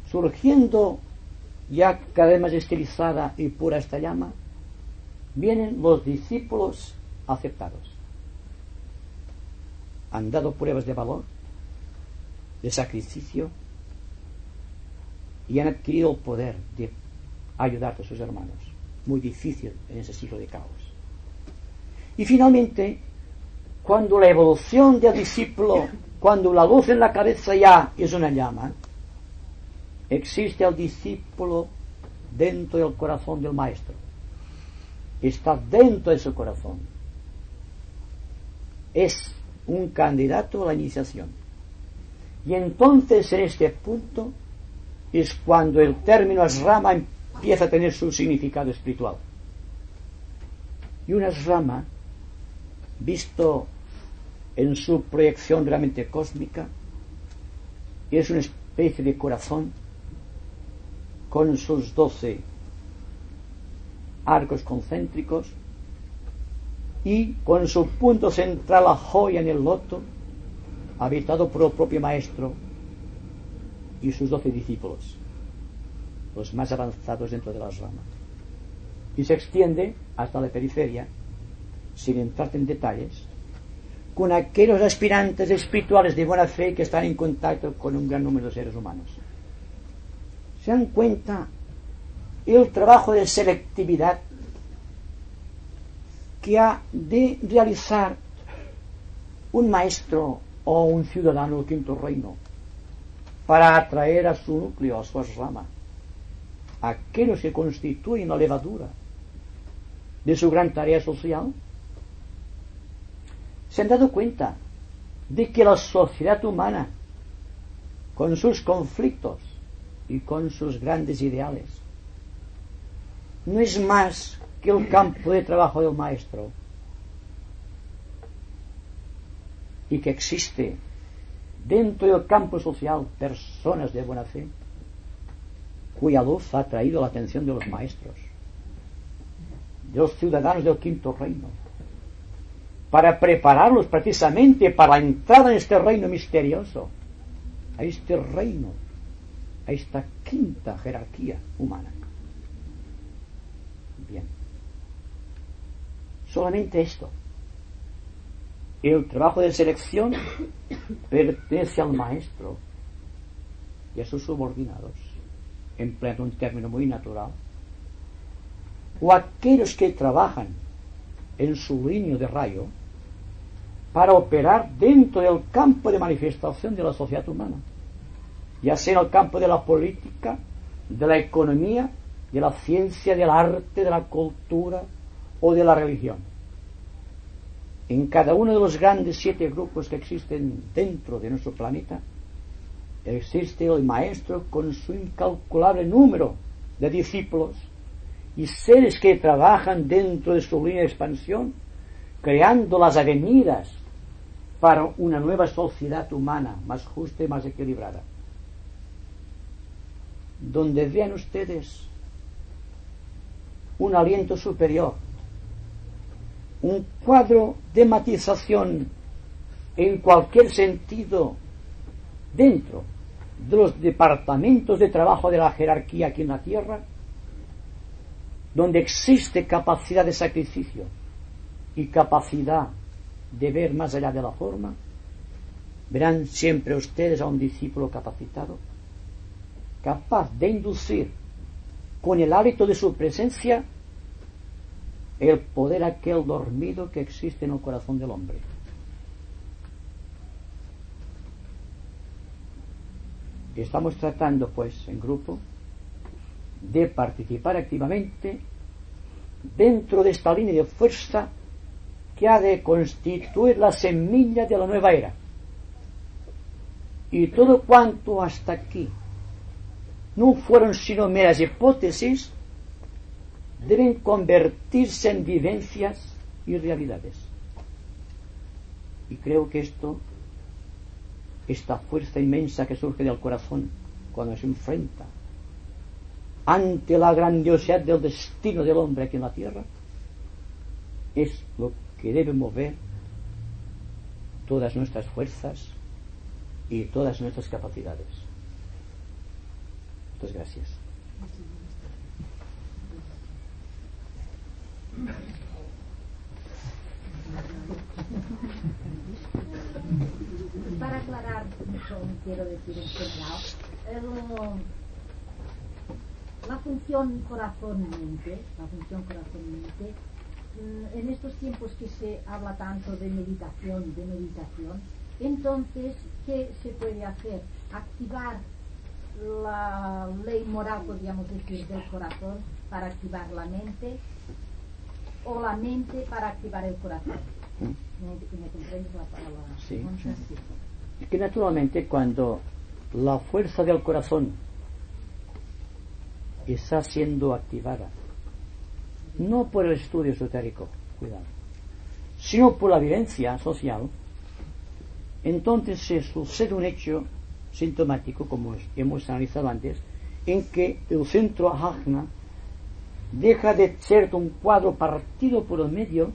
Surgiendo ya cada vez más estilizada y pura esta llama, vienen los discípulos aceptados. Han dado pruebas de valor, de sacrificio, y han adquirido el poder de ayudar a sus hermanos. Muy difícil en ese siglo de caos. Y finalmente, cuando la evolución del discípulo, cuando la luz en la cabeza ya es una llama, existe el discípulo dentro del corazón del maestro. Está dentro de su corazón. Es un candidato a la iniciación. Y entonces en este punto es cuando el término asrama empieza a tener su significado espiritual. Y un asrama, visto en su proyección realmente cósmica, es una especie de corazón con sus 12 arcos concéntricos y con su punto central la joya en el loto, habitado por el propio maestro y sus 12 discípulos, los más avanzados dentro de las ramas, y se extiende hasta la periferia, sin entrar en detalles, con aquellos aspirantes espirituales de buena fe que están en contacto con un gran número de seres humanos. Se dan cuenta el trabajo de selectividad que ha de realizar un maestro o un ciudadano del quinto reino para atraer a su núcleo, a su rama, aquellos que constituyen la levadura de su gran tarea social. Se han dado cuenta de que la sociedad humana, con sus conflictos y con sus grandes ideales, no es más que el campo de trabajo del maestro, y que existe dentro del campo social personas de buena fe cuya luz ha atraído la atención de los maestros, de los ciudadanos del quinto reino, para prepararlos precisamente para la entrada en este reino misterioso, a este reino, a esta quinta jerarquía humana. Bien, solamente esto. El trabajo de selección pertenece al maestro y a sus subordinados, empleando un término muy natural, o aquellos que trabajan en su línea de rayo para operar dentro del campo de manifestación de la sociedad humana, ya sea en el campo de la política, de la economía, de la ciencia, del arte, de la cultura o de la religión. En cada uno de los grandes 7 grupos que existen dentro de nuestro planeta, existe el maestro con su incalculable número de discípulos y seres que trabajan dentro de su línea de expansión, creando las avenidas para una nueva sociedad humana más justa y más equilibrada. Donde vean ustedes un aliento superior, un cuadro de matización en cualquier sentido dentro de los departamentos de trabajo de la jerarquía aquí en la Tierra, donde existe capacidad de sacrificio y capacidad de ver más allá de la forma, verán siempre ustedes a un discípulo capacitado, capaz de inducir con el hálito de su presencia el poder aquel dormido que existe en el corazón del hombre. Estamos tratando, pues, en grupo, de participar activamente dentro de esta línea de fuerza que ha de constituir la semilla de la nueva era. Y todo cuanto hasta aquí no fueron sino meras hipótesis, deben convertirse en vivencias y realidades. Y creo que esta fuerza inmensa que surge del corazón cuando se enfrenta ante la grandiosidad del destino del hombre aquí en la tierra, es lo que debe mover todas nuestras fuerzas y todas nuestras capacidades. Muchas gracias. Para aclarar, quiero decir en general, la función corazón-mente, en estos tiempos que se habla tanto de meditación, entonces, ¿qué se puede hacer? Activar la ley moral, podríamos decir, del corazón para activar la mente, o la mente para activar el corazón. ¿Me comprendes la palabra? Sí. Es que naturalmente cuando la fuerza del corazón está siendo activada, no por el estudio esotérico, cuidado, sino por la vivencia social, entonces se sucede un hecho sintomático, como hemos analizado antes, en que el centro ajna deja de ser un cuadro partido por el medio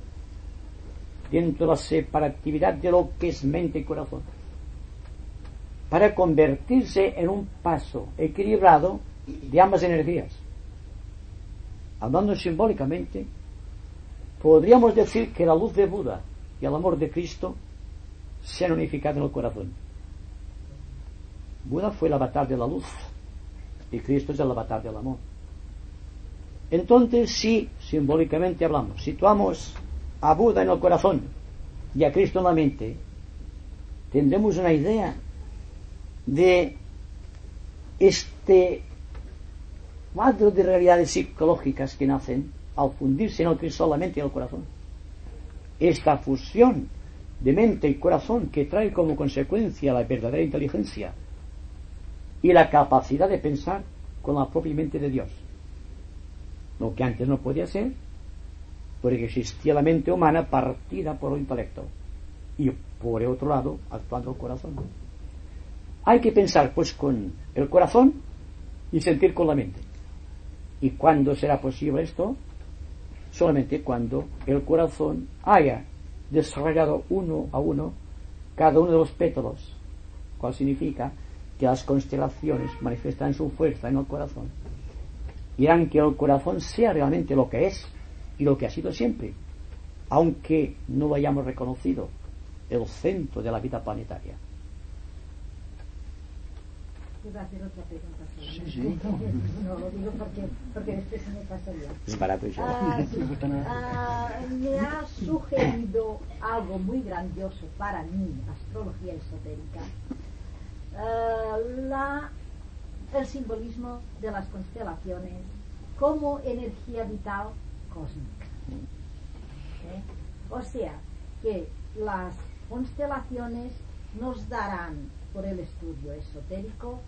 dentro de la separatividad de lo que es mente y corazón, para convertirse en un paso equilibrado de ambas energías. Hablando simbólicamente, podríamos decir que la luz de Buda y el amor de Cristo se han unificado en el corazón. Buda fue el avatar de la luz y Cristo es el avatar del amor. Entonces, si simbólicamente hablamos, situamos a Buda en el corazón y a Cristo en la mente, tendremos una idea de este cuadro de realidades psicológicas que nacen al fundirse en el Cristo la mente y el corazón. Esta fusión de mente y corazón que trae como consecuencia la verdadera inteligencia y la capacidad de pensar con la propia mente de Dios, lo que antes no podía ser porque existía la mente humana partida por el intelecto y por el otro lado actuando el corazón. Hay que pensar pues con el corazón y sentir con la mente. ¿Y cuándo será posible esto? Solamente cuando el corazón haya desarrollado uno a uno cada uno de los pétalos, cual significa que las constelaciones manifiestan su fuerza en el corazón y harán que el corazón sea realmente lo que es y lo que ha sido siempre, aunque no lo hayamos reconocido, el centro de la vida planetaria. Iba a hacer otra pregunta. Sí. No, lo digo porque después se me pasaría. Es barato yo. Me ha sugerido algo muy grandioso para mí, astrología esotérica, el simbolismo de las constelaciones como energía vital cósmica. O sea, que las constelaciones nos darán, por el estudio esotérico,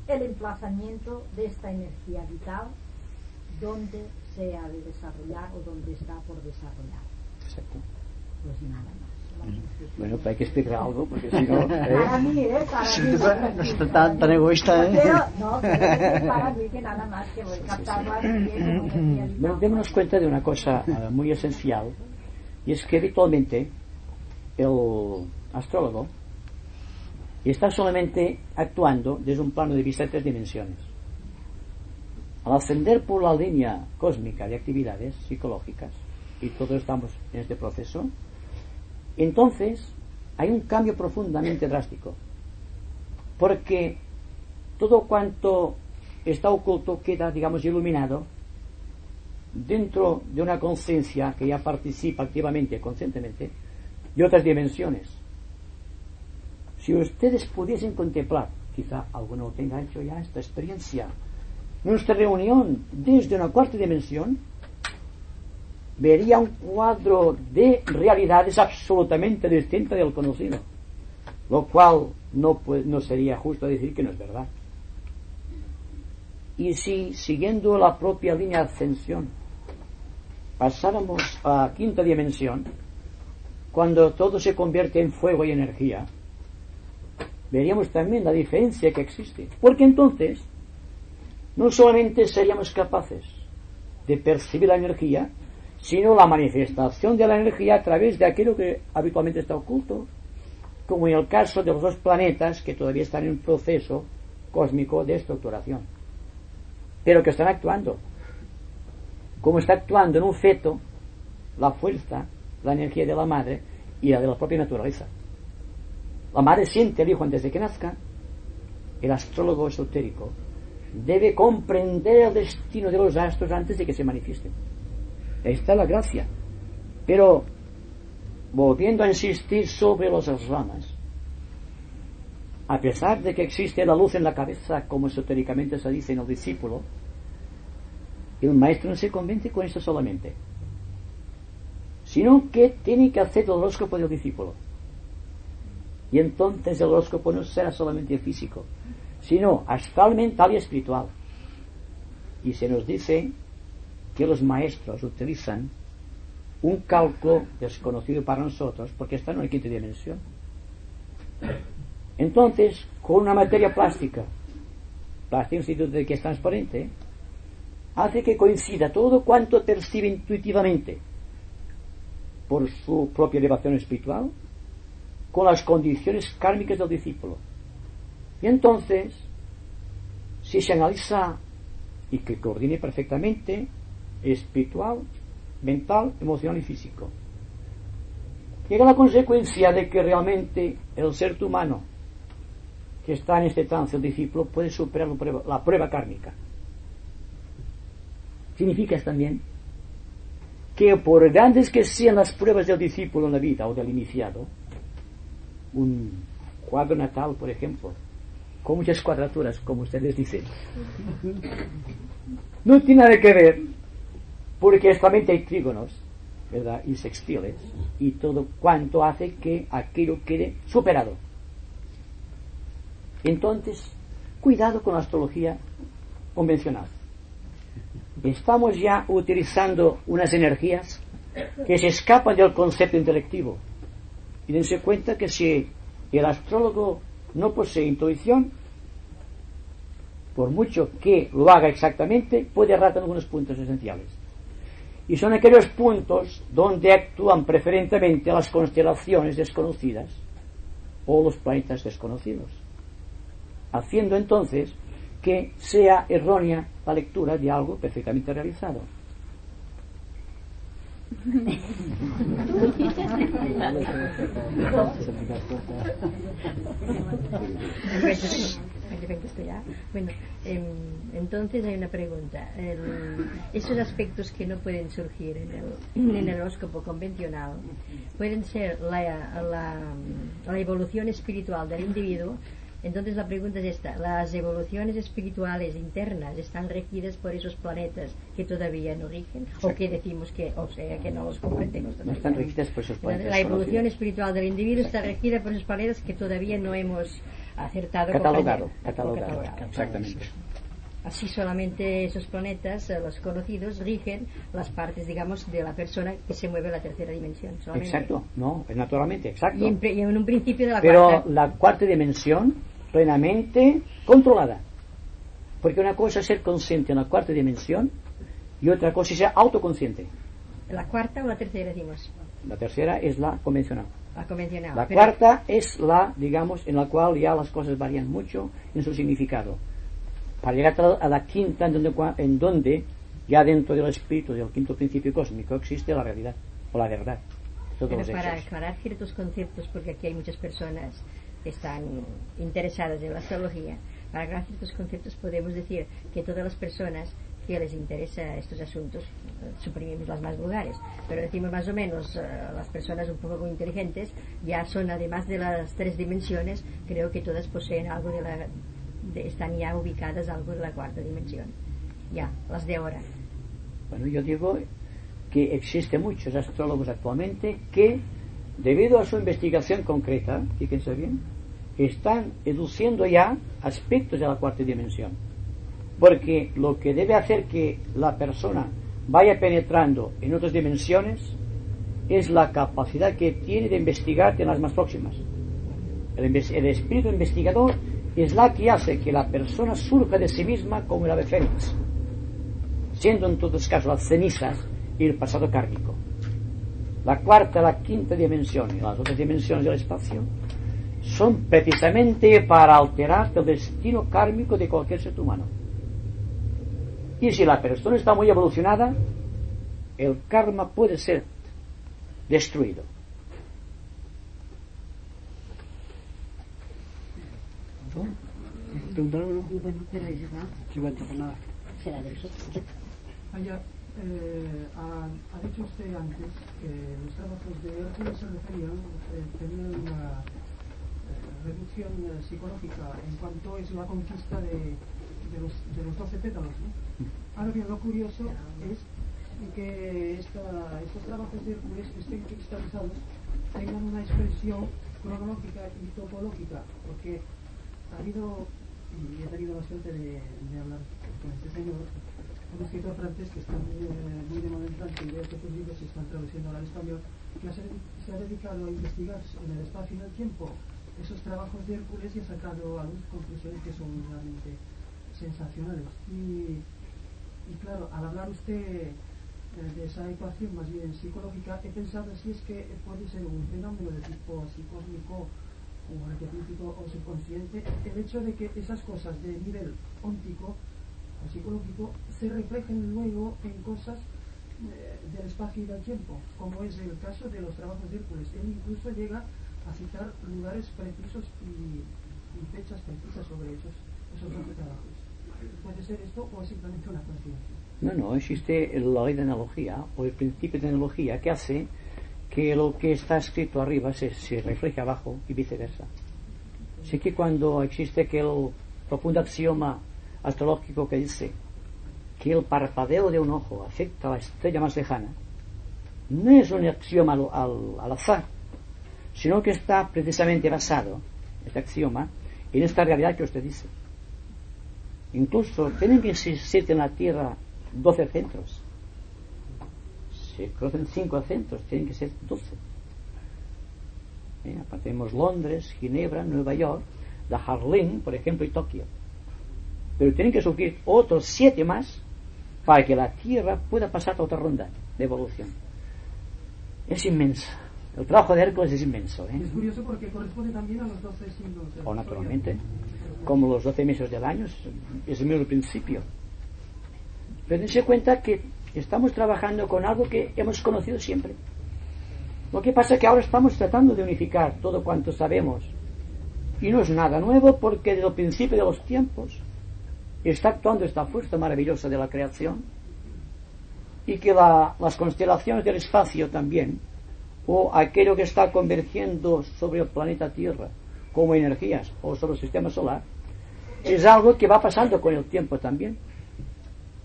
el emplazamiento de esta energía vital donde se ha de desarrollar o donde está por desarrollar. Exacto. Pues nada más. Bueno, pero hay que explicar algo porque si no... Para mí, para mí. No está tan egoísta, Pero, no, pero para mí que nada más que voy a captar más bien como energía vital. Bueno, démonos cuenta de una cosa muy esencial, y es que habitualmente el astrólogo está solamente actuando desde un plano de vista de 3 dimensiones. Al ascender por la línea cósmica de actividades psicológicas, y todos estamos en este proceso, entonces hay un cambio profundamente drástico, porque todo cuanto está oculto queda, digamos, iluminado dentro de una conciencia que ya participa activamente, conscientemente, de otras dimensiones. Si ustedes pudiesen contemplar, quizá alguno tenga hecho ya esta experiencia, nuestra reunión desde una 4ª dimensión, vería un cuadro de realidades absolutamente distinto del conocido, lo cual no sería justo decir que no es verdad. Y si, siguiendo la propia línea de ascensión, pasáramos a quinta dimensión, cuando todo se convierte en fuego y energía, veríamos también la diferencia que existe, porque entonces no solamente seríamos capaces de percibir la energía, sino la manifestación de la energía a través de aquello que habitualmente está oculto, como en el caso de los dos planetas que todavía están en un proceso cósmico de estructuración, pero que están actuando, como está actuando en un feto la fuerza, la energía de la madre y la de la propia naturaleza. La madre siente al hijo antes de que nazca. El astrólogo esotérico debe comprender el destino de los astros antes de que se manifiesten. Ahí está la gracia. Pero, volviendo a insistir sobre las ramas, a pesar de que existe la luz en la cabeza, como esotéricamente se dice en el discípulo, el maestro no se convence con esto solamente, sino que tiene que hacer el horóscopo del discípulo. Y entonces el horóscopo no será solamente físico, sino astral, mental y espiritual. Y se nos dice que los maestros utilizan un cálculo desconocido para nosotros, porque están en la quinta dimensión. Entonces, con una materia plástica en el sentido de que es transparente, hace que coincida todo cuanto percibe intuitivamente por su propia elevación espiritual con las condiciones kármicas del discípulo. Y entonces, si se analiza y que coordine perfectamente espiritual, mental, emocional y físico, llega la consecuencia de que realmente el ser humano que está en este trance, el discípulo, puede superar la prueba kármica. Significa también que por grandes que sean las pruebas del discípulo en la vida o del iniciado, un cuadro natal, por ejemplo, con muchas cuadraturas, como ustedes dicen, no tiene nada que ver, porque solamente hay trígonos, ¿verdad?, y sextiles, y todo cuanto hace que aquello quede superado. Entonces, cuidado con la astrología convencional. Estamos ya utilizando unas energías que se escapan del concepto intelectivo. Y dense cuenta que si el astrólogo no posee intuición, por mucho que lo haga exactamente, puede errar en algunos puntos esenciales. Y son aquellos puntos donde actúan preferentemente las constelaciones desconocidas o los planetas desconocidos, haciendo entonces que sea errónea la lectura de algo perfectamente realizado. Bueno, entonces hay una pregunta. Esos aspectos que no pueden surgir en el horóscopo convencional pueden ser la evolución espiritual del individuo. Entonces la pregunta es esta: ¿las evoluciones espirituales internas están regidas por esos planetas que todavía no rigen? ¿O que decimos que, o sea, que no los comprendemos todavía? No están regidas por esos planetas. La evolución espiritual del individuo está regida por esos planetas que todavía no hemos acertado catalogado, exactamente. Así solamente esos planetas, los conocidos, rigen las partes, digamos, de la persona que se mueve a la tercera dimensión. Solamente. Exacto, no, naturalmente, exacto. Y en un principio de la Pero cuarta. la cuarta dimensión, plenamente controlada. Porque una cosa es ser consciente en la cuarta dimensión y otra cosa es ser autoconsciente. ¿La cuarta o la tercera decimos? La tercera es la convencional. La convencional. La cuarta es la, digamos, en la cual ya las cosas varían mucho en su significado. Para llegar a la quinta, en donde ya dentro del espíritu del quinto principio cósmico existe la realidad o la verdad. Pero para aclarar ciertos conceptos, porque aquí hay muchas personas que están interesadas en la astrología, para aclarar ciertos conceptos podemos decir que todas las personas que les interesa estos asuntos, suprimimos las más vulgares, pero decimos más o menos las personas un poco inteligentes ya son, además de las tres dimensiones, creo que todas poseen algo están ya ubicadas algo de la cuarta dimensión, ya, las de ahora. Bueno, yo digo, que existen muchos astrólogos actualmente que, debido a su investigación concreta, fíjense bien, están deduciendo ya aspectos de la cuarta dimensión. Porque lo que debe hacer que la persona vaya penetrando en otras dimensiones es la capacidad que tiene de investigar en las más próximas. El espíritu investigador es la que hace que la persona surja de sí misma como el ave fénix, siendo en todos los casos las cenizas y el pasado kármico. La cuarta, la quinta dimensión y las otras dimensiones del espacio son precisamente para alterar el destino kármico de cualquier ser humano. Y si la persona está muy evolucionada, el karma puede ser destruido. ¿Preguntar algo? Bueno, pero eso va. Sí, bueno, pues nada. Será de eso. Ha dicho usted antes que los trabajos de Hércules se referían, tenían una reducción psicológica en cuanto es la conquista de los 12 pétalos, ¿no? Ahora bien, lo curioso es que estos trabajos de Hércules estén cristalizados, tengan una expresión cronológica y topológica, porque ha habido, y he tenido la suerte de hablar con este señor, un escritor francés que está muy demandante y veo que sus libros se están traduciendo al español, que se ha dedicado a investigar en el espacio y en el tiempo esos trabajos de Hércules y ha sacado a luz conclusiones que son realmente sensacionales. Y claro, al hablar usted de esa ecuación más bien psicológica, he pensado si es que puede ser un fenómeno de tipo psicósmico o arquetípico o subconsciente, el hecho de que esas cosas de nivel óntico o psicológico se reflejen luego en cosas del espacio y del tiempo, como es el caso de los trabajos de Hércules. Él incluso llega a citar lugares precisos y fechas precisas sobre esos 12 trabajos. ¿Puede ser esto o es simplemente una coincidencia? No, existe la ley de analogía o el principio de analogía que hace que lo que está escrito arriba se refleje abajo y viceversa. Así que cuando existe aquel profundo axioma astrológico que dice que el parpadeo de un ojo afecta a la estrella más lejana, no es un axioma al azar, sino que está precisamente basado, este axioma, en esta realidad que usted dice. Incluso tienen que existir en la Tierra 12 centros. Se conocen 5 centros, tienen que ser 12. Aparte tenemos Londres, Ginebra, Nueva York, Darjeeling, por ejemplo, y Tokio. Pero tienen que surgir otros 7 más para que la Tierra pueda pasar a otra ronda de evolución. Es inmenso. El trabajo de Hércules es inmenso. Es curioso porque corresponde también a los 12 siglos. O naturalmente, como los 12 meses del año, es el mismo principio. Pero dense cuenta que estamos trabajando con algo que hemos conocido siempre. Lo que pasa es que ahora estamos tratando de unificar todo cuanto sabemos. Y no es nada nuevo porque desde el principio de los tiempos está actuando esta fuerza maravillosa de la creación, y que las constelaciones del espacio también, o aquello que está convergiendo sobre el planeta Tierra como energías o sobre el sistema solar, es algo que va pasando con el tiempo también.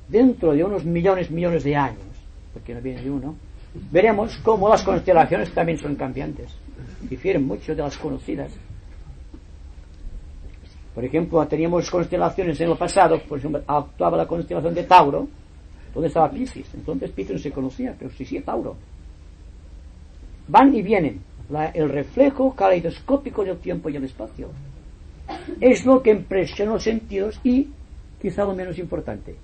Dentro de unos millones de años, porque no viene de uno, veremos cómo las constelaciones también son cambiantes, difieren mucho de las conocidas. Por ejemplo, teníamos constelaciones en el pasado, por ejemplo, actuaba la constelación de Tauro, donde estaba Piscis. Entonces Piscis no se conocía, pero sí Tauro. Van y vienen, el reflejo caleidoscópico del tiempo y el espacio. Es lo que impresiona los sentidos y, quizá lo menos importante,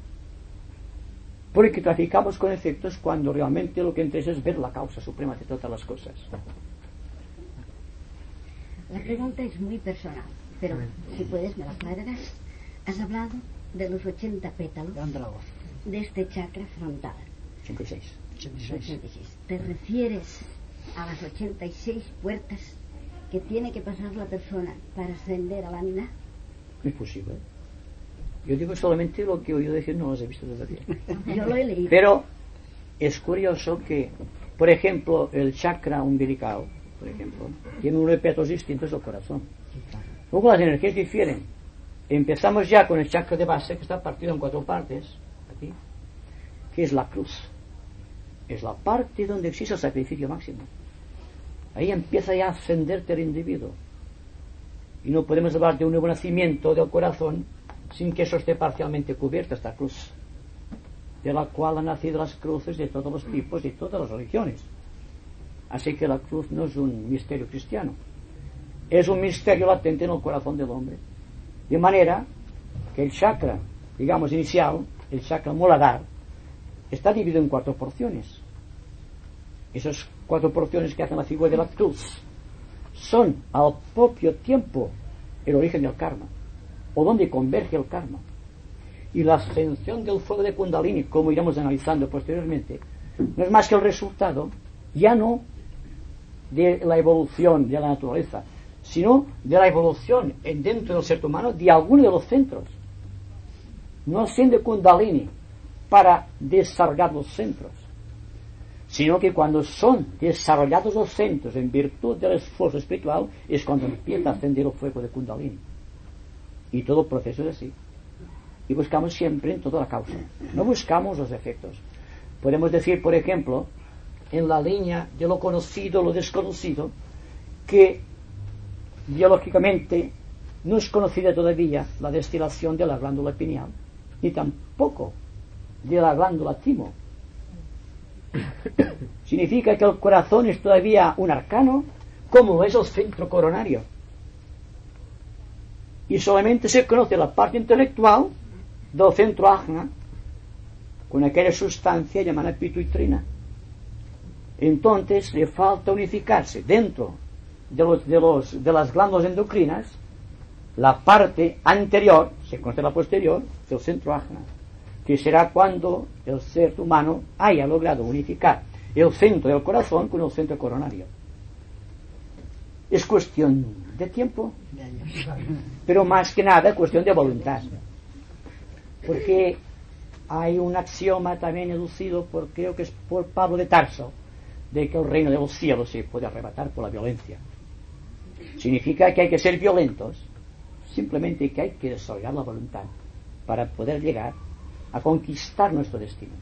porque traficamos con efectos cuando realmente lo que interesa es ver la causa suprema de todas las cosas. La pregunta es muy personal, pero si puedes me la aclararás. Has hablado de los 80 pétalos de este chakra frontal. 86. 86. ¿Te refieres a las 86 puertas que tiene que pasar la persona para ascender a la mina? Es posible. Yo digo solamente lo que he oído decir, no los he visto todavía. Yo lo he leído. Pero es curioso que, por ejemplo, el chakra umbilical, por ejemplo, tiene unos pétalos distintos del corazón. Luego las energías difieren. Empezamos ya con el chakra de base, que está partido en 4 partes, aquí, que es la cruz. es la parte donde existe el sacrificio máximo. Ahí empieza ya a ascenderte el individuo. Y no podemos hablar de un nuevo nacimiento del corazón sin que eso esté parcialmente cubierto, esta cruz, de la cual han nacido las cruces de todos los tipos y todas las religiones. Así que la cruz no es un misterio cristiano, es un misterio latente en el corazón del hombre. De manera que el chakra, digamos, inicial, el chakra Muladhara, está dividido en 4 porciones. Esas 4 porciones que hacen la figura de la cruz son al propio tiempo el origen del karma, o donde converge el karma. Y la ascensión del fuego de Kundalini, como iremos analizando posteriormente, no es más que el resultado, ya no de la evolución de la naturaleza, sino de la evolución dentro del ser humano de alguno de los centros. No asciende Kundalini para desarrollar los centros, sino que cuando son desarrollados los centros en virtud del esfuerzo espiritual es cuando empieza a ascender el fuego de Kundalini. Y todo el proceso es así. Y buscamos siempre en toda la causa, no buscamos los efectos. Podemos decir, por ejemplo, en la línea de lo conocido, lo desconocido, que biológicamente no es conocida todavía la destilación de la glándula pineal, ni tampoco de la glándula timo. Significa que el corazón es todavía un arcano, como es el centro coronario. Y solamente se conoce la parte intelectual del centro ajna, con aquella sustancia llamada pituitrina. Entonces le falta unificarse dentro de las glándulas endocrinas la parte anterior, se conoce la posterior, del centro ajna, que será cuando el ser humano haya logrado unificar el centro del corazón con el centro coronario. Es cuestión de tiempo, pero más que nada cuestión de voluntad, porque hay un axioma también elucido creo que es por Pablo de Tarso, de que el reino de los cielos se puede arrebatar por la violencia. Significa que hay que ser violentos, simplemente que hay que desarrollar la voluntad para poder llegar a conquistar nuestro destino.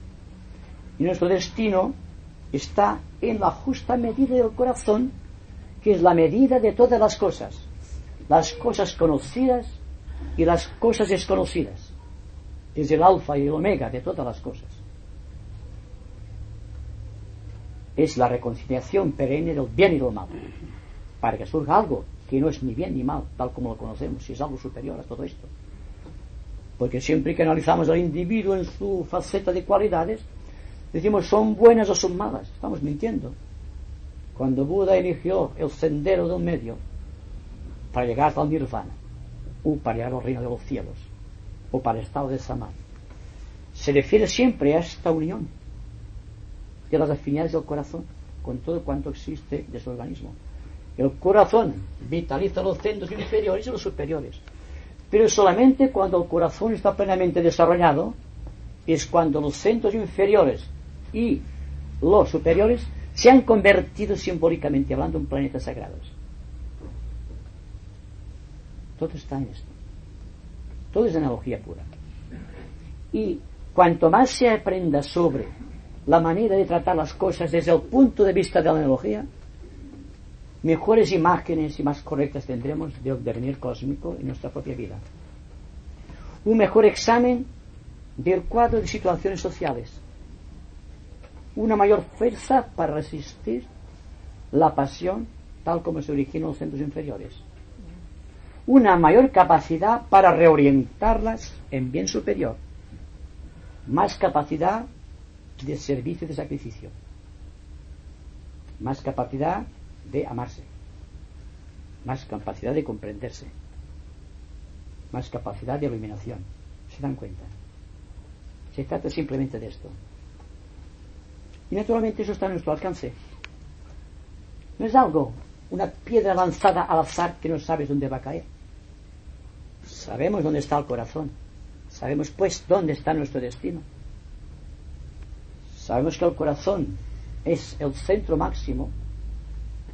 Y nuestro destino está en la justa medida del corazón, que es la medida de todas las cosas conocidas y las cosas desconocidas. Es el alfa y el omega de todas las cosas. Es la reconciliación perenne del bien y del mal, para que surja algo que no es ni bien ni mal, tal como lo conocemos, si es algo superior a todo esto. Porque siempre que analizamos al individuo en su faceta de cualidades, decimos son buenas o son malas. Estamos mintiendo. Cuando Buda eligió el sendero del medio para llegar al nirvana, o para llegar al reino de los cielos, o para el estado de samadhi, se refiere siempre a esta unión de las afinidades del corazón con todo cuanto existe de su organismo. El corazón vitaliza los centros inferiores y los superiores, pero solamente cuando el corazón está plenamente desarrollado es cuando los centros inferiores y los superiores se han convertido simbólicamente hablando en planetas sagrados. Todo está en esto. Todo es analogía pura. Y cuanto más se aprenda sobre la manera de tratar las cosas desde el punto de vista de la analogía, mejores imágenes y más correctas tendremos del devenir cósmico en nuestra propia vida. Un mejor examen del cuadro de situaciones sociales. Una mayor fuerza para resistir la pasión tal como se origina en los centros inferiores. Una mayor capacidad para reorientarlas en bien superior. Más capacidad de servicio y de sacrificio. Más capacidad de amarse. Más capacidad de comprenderse. Más capacidad de iluminación. ¿Se dan cuenta? Se trata simplemente de esto. Y naturalmente eso está a nuestro alcance. No es algo, una piedra lanzada al azar que no sabes dónde va a caer. Sabemos dónde está el corazón. Sabemos pues dónde está nuestro destino. Sabemos que el corazón es el centro máximo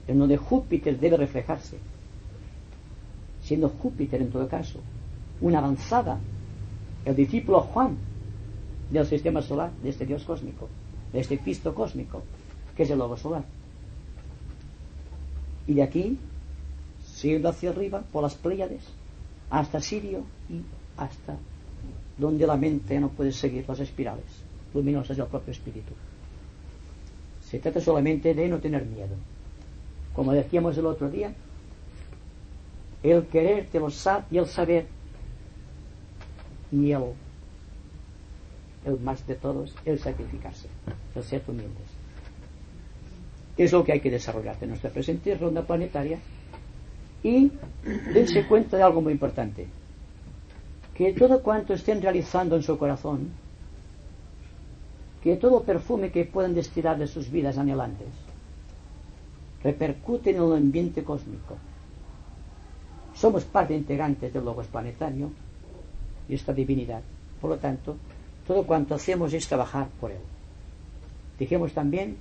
en donde Júpiter debe reflejarse, siendo Júpiter en todo caso una avanzada, el discípulo Juan del sistema solar de este Dios cósmico. de este Cristo cósmico, que es el logo solar. Y de aquí, siguiendo hacia arriba, por las Pléyades, hasta Sirio y hasta donde la mente no puede seguir las espirales luminosas del propio espíritu. Se trata solamente de no tener miedo. Como decíamos el otro día, el querer de los y el saber, y el más de todos, el sacrificarse, el ser humildes. Es lo que hay que desarrollar en nuestra presente ronda planetaria. Y dense cuenta de algo muy importante, que todo cuanto estén realizando en su corazón, que todo perfume que puedan destilar de sus vidas anhelantes, repercute en el ambiente cósmico. Somos parte integrante del logos planetario y esta divinidad. Por lo tanto, todo cuanto hacemos es trabajar por él. Dijimos también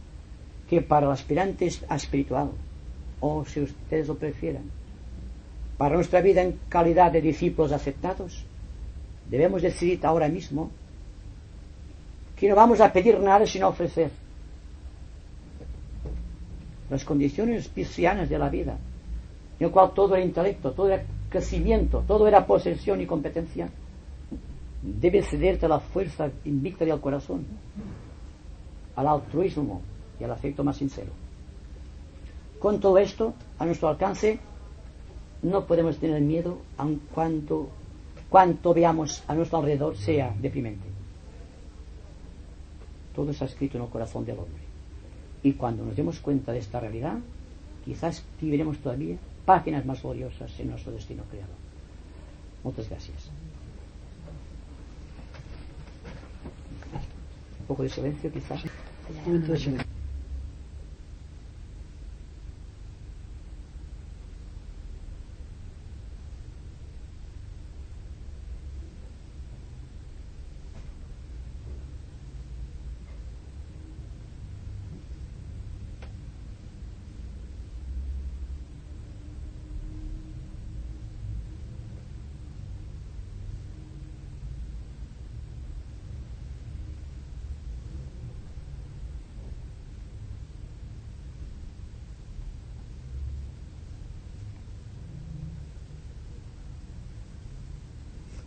que para el aspirante espiritual, o si ustedes lo prefieran, para nuestra vida en calidad de discípulos aceptados, debemos decidir ahora mismo que no vamos a pedir nada sino ofrecer. Las condiciones piscianas de la vida, en el cual todo era intelecto, todo era crecimiento, todo era posesión y competencia, debe cederte a la fuerza invicta del corazón, al altruismo y al afecto más sincero. Con todo esto a nuestro alcance, no podemos tener miedo, aun cuanto veamos a nuestro alrededor sea deprimente. Todo está escrito en el corazón del hombre. Y cuando nos demos cuenta de esta realidad, quizás viviremos todavía páginas más gloriosas en nuestro destino creado. Muchas gracias. Un poco de silencio, quizás.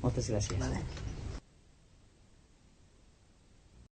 Muchas gracias. Vale.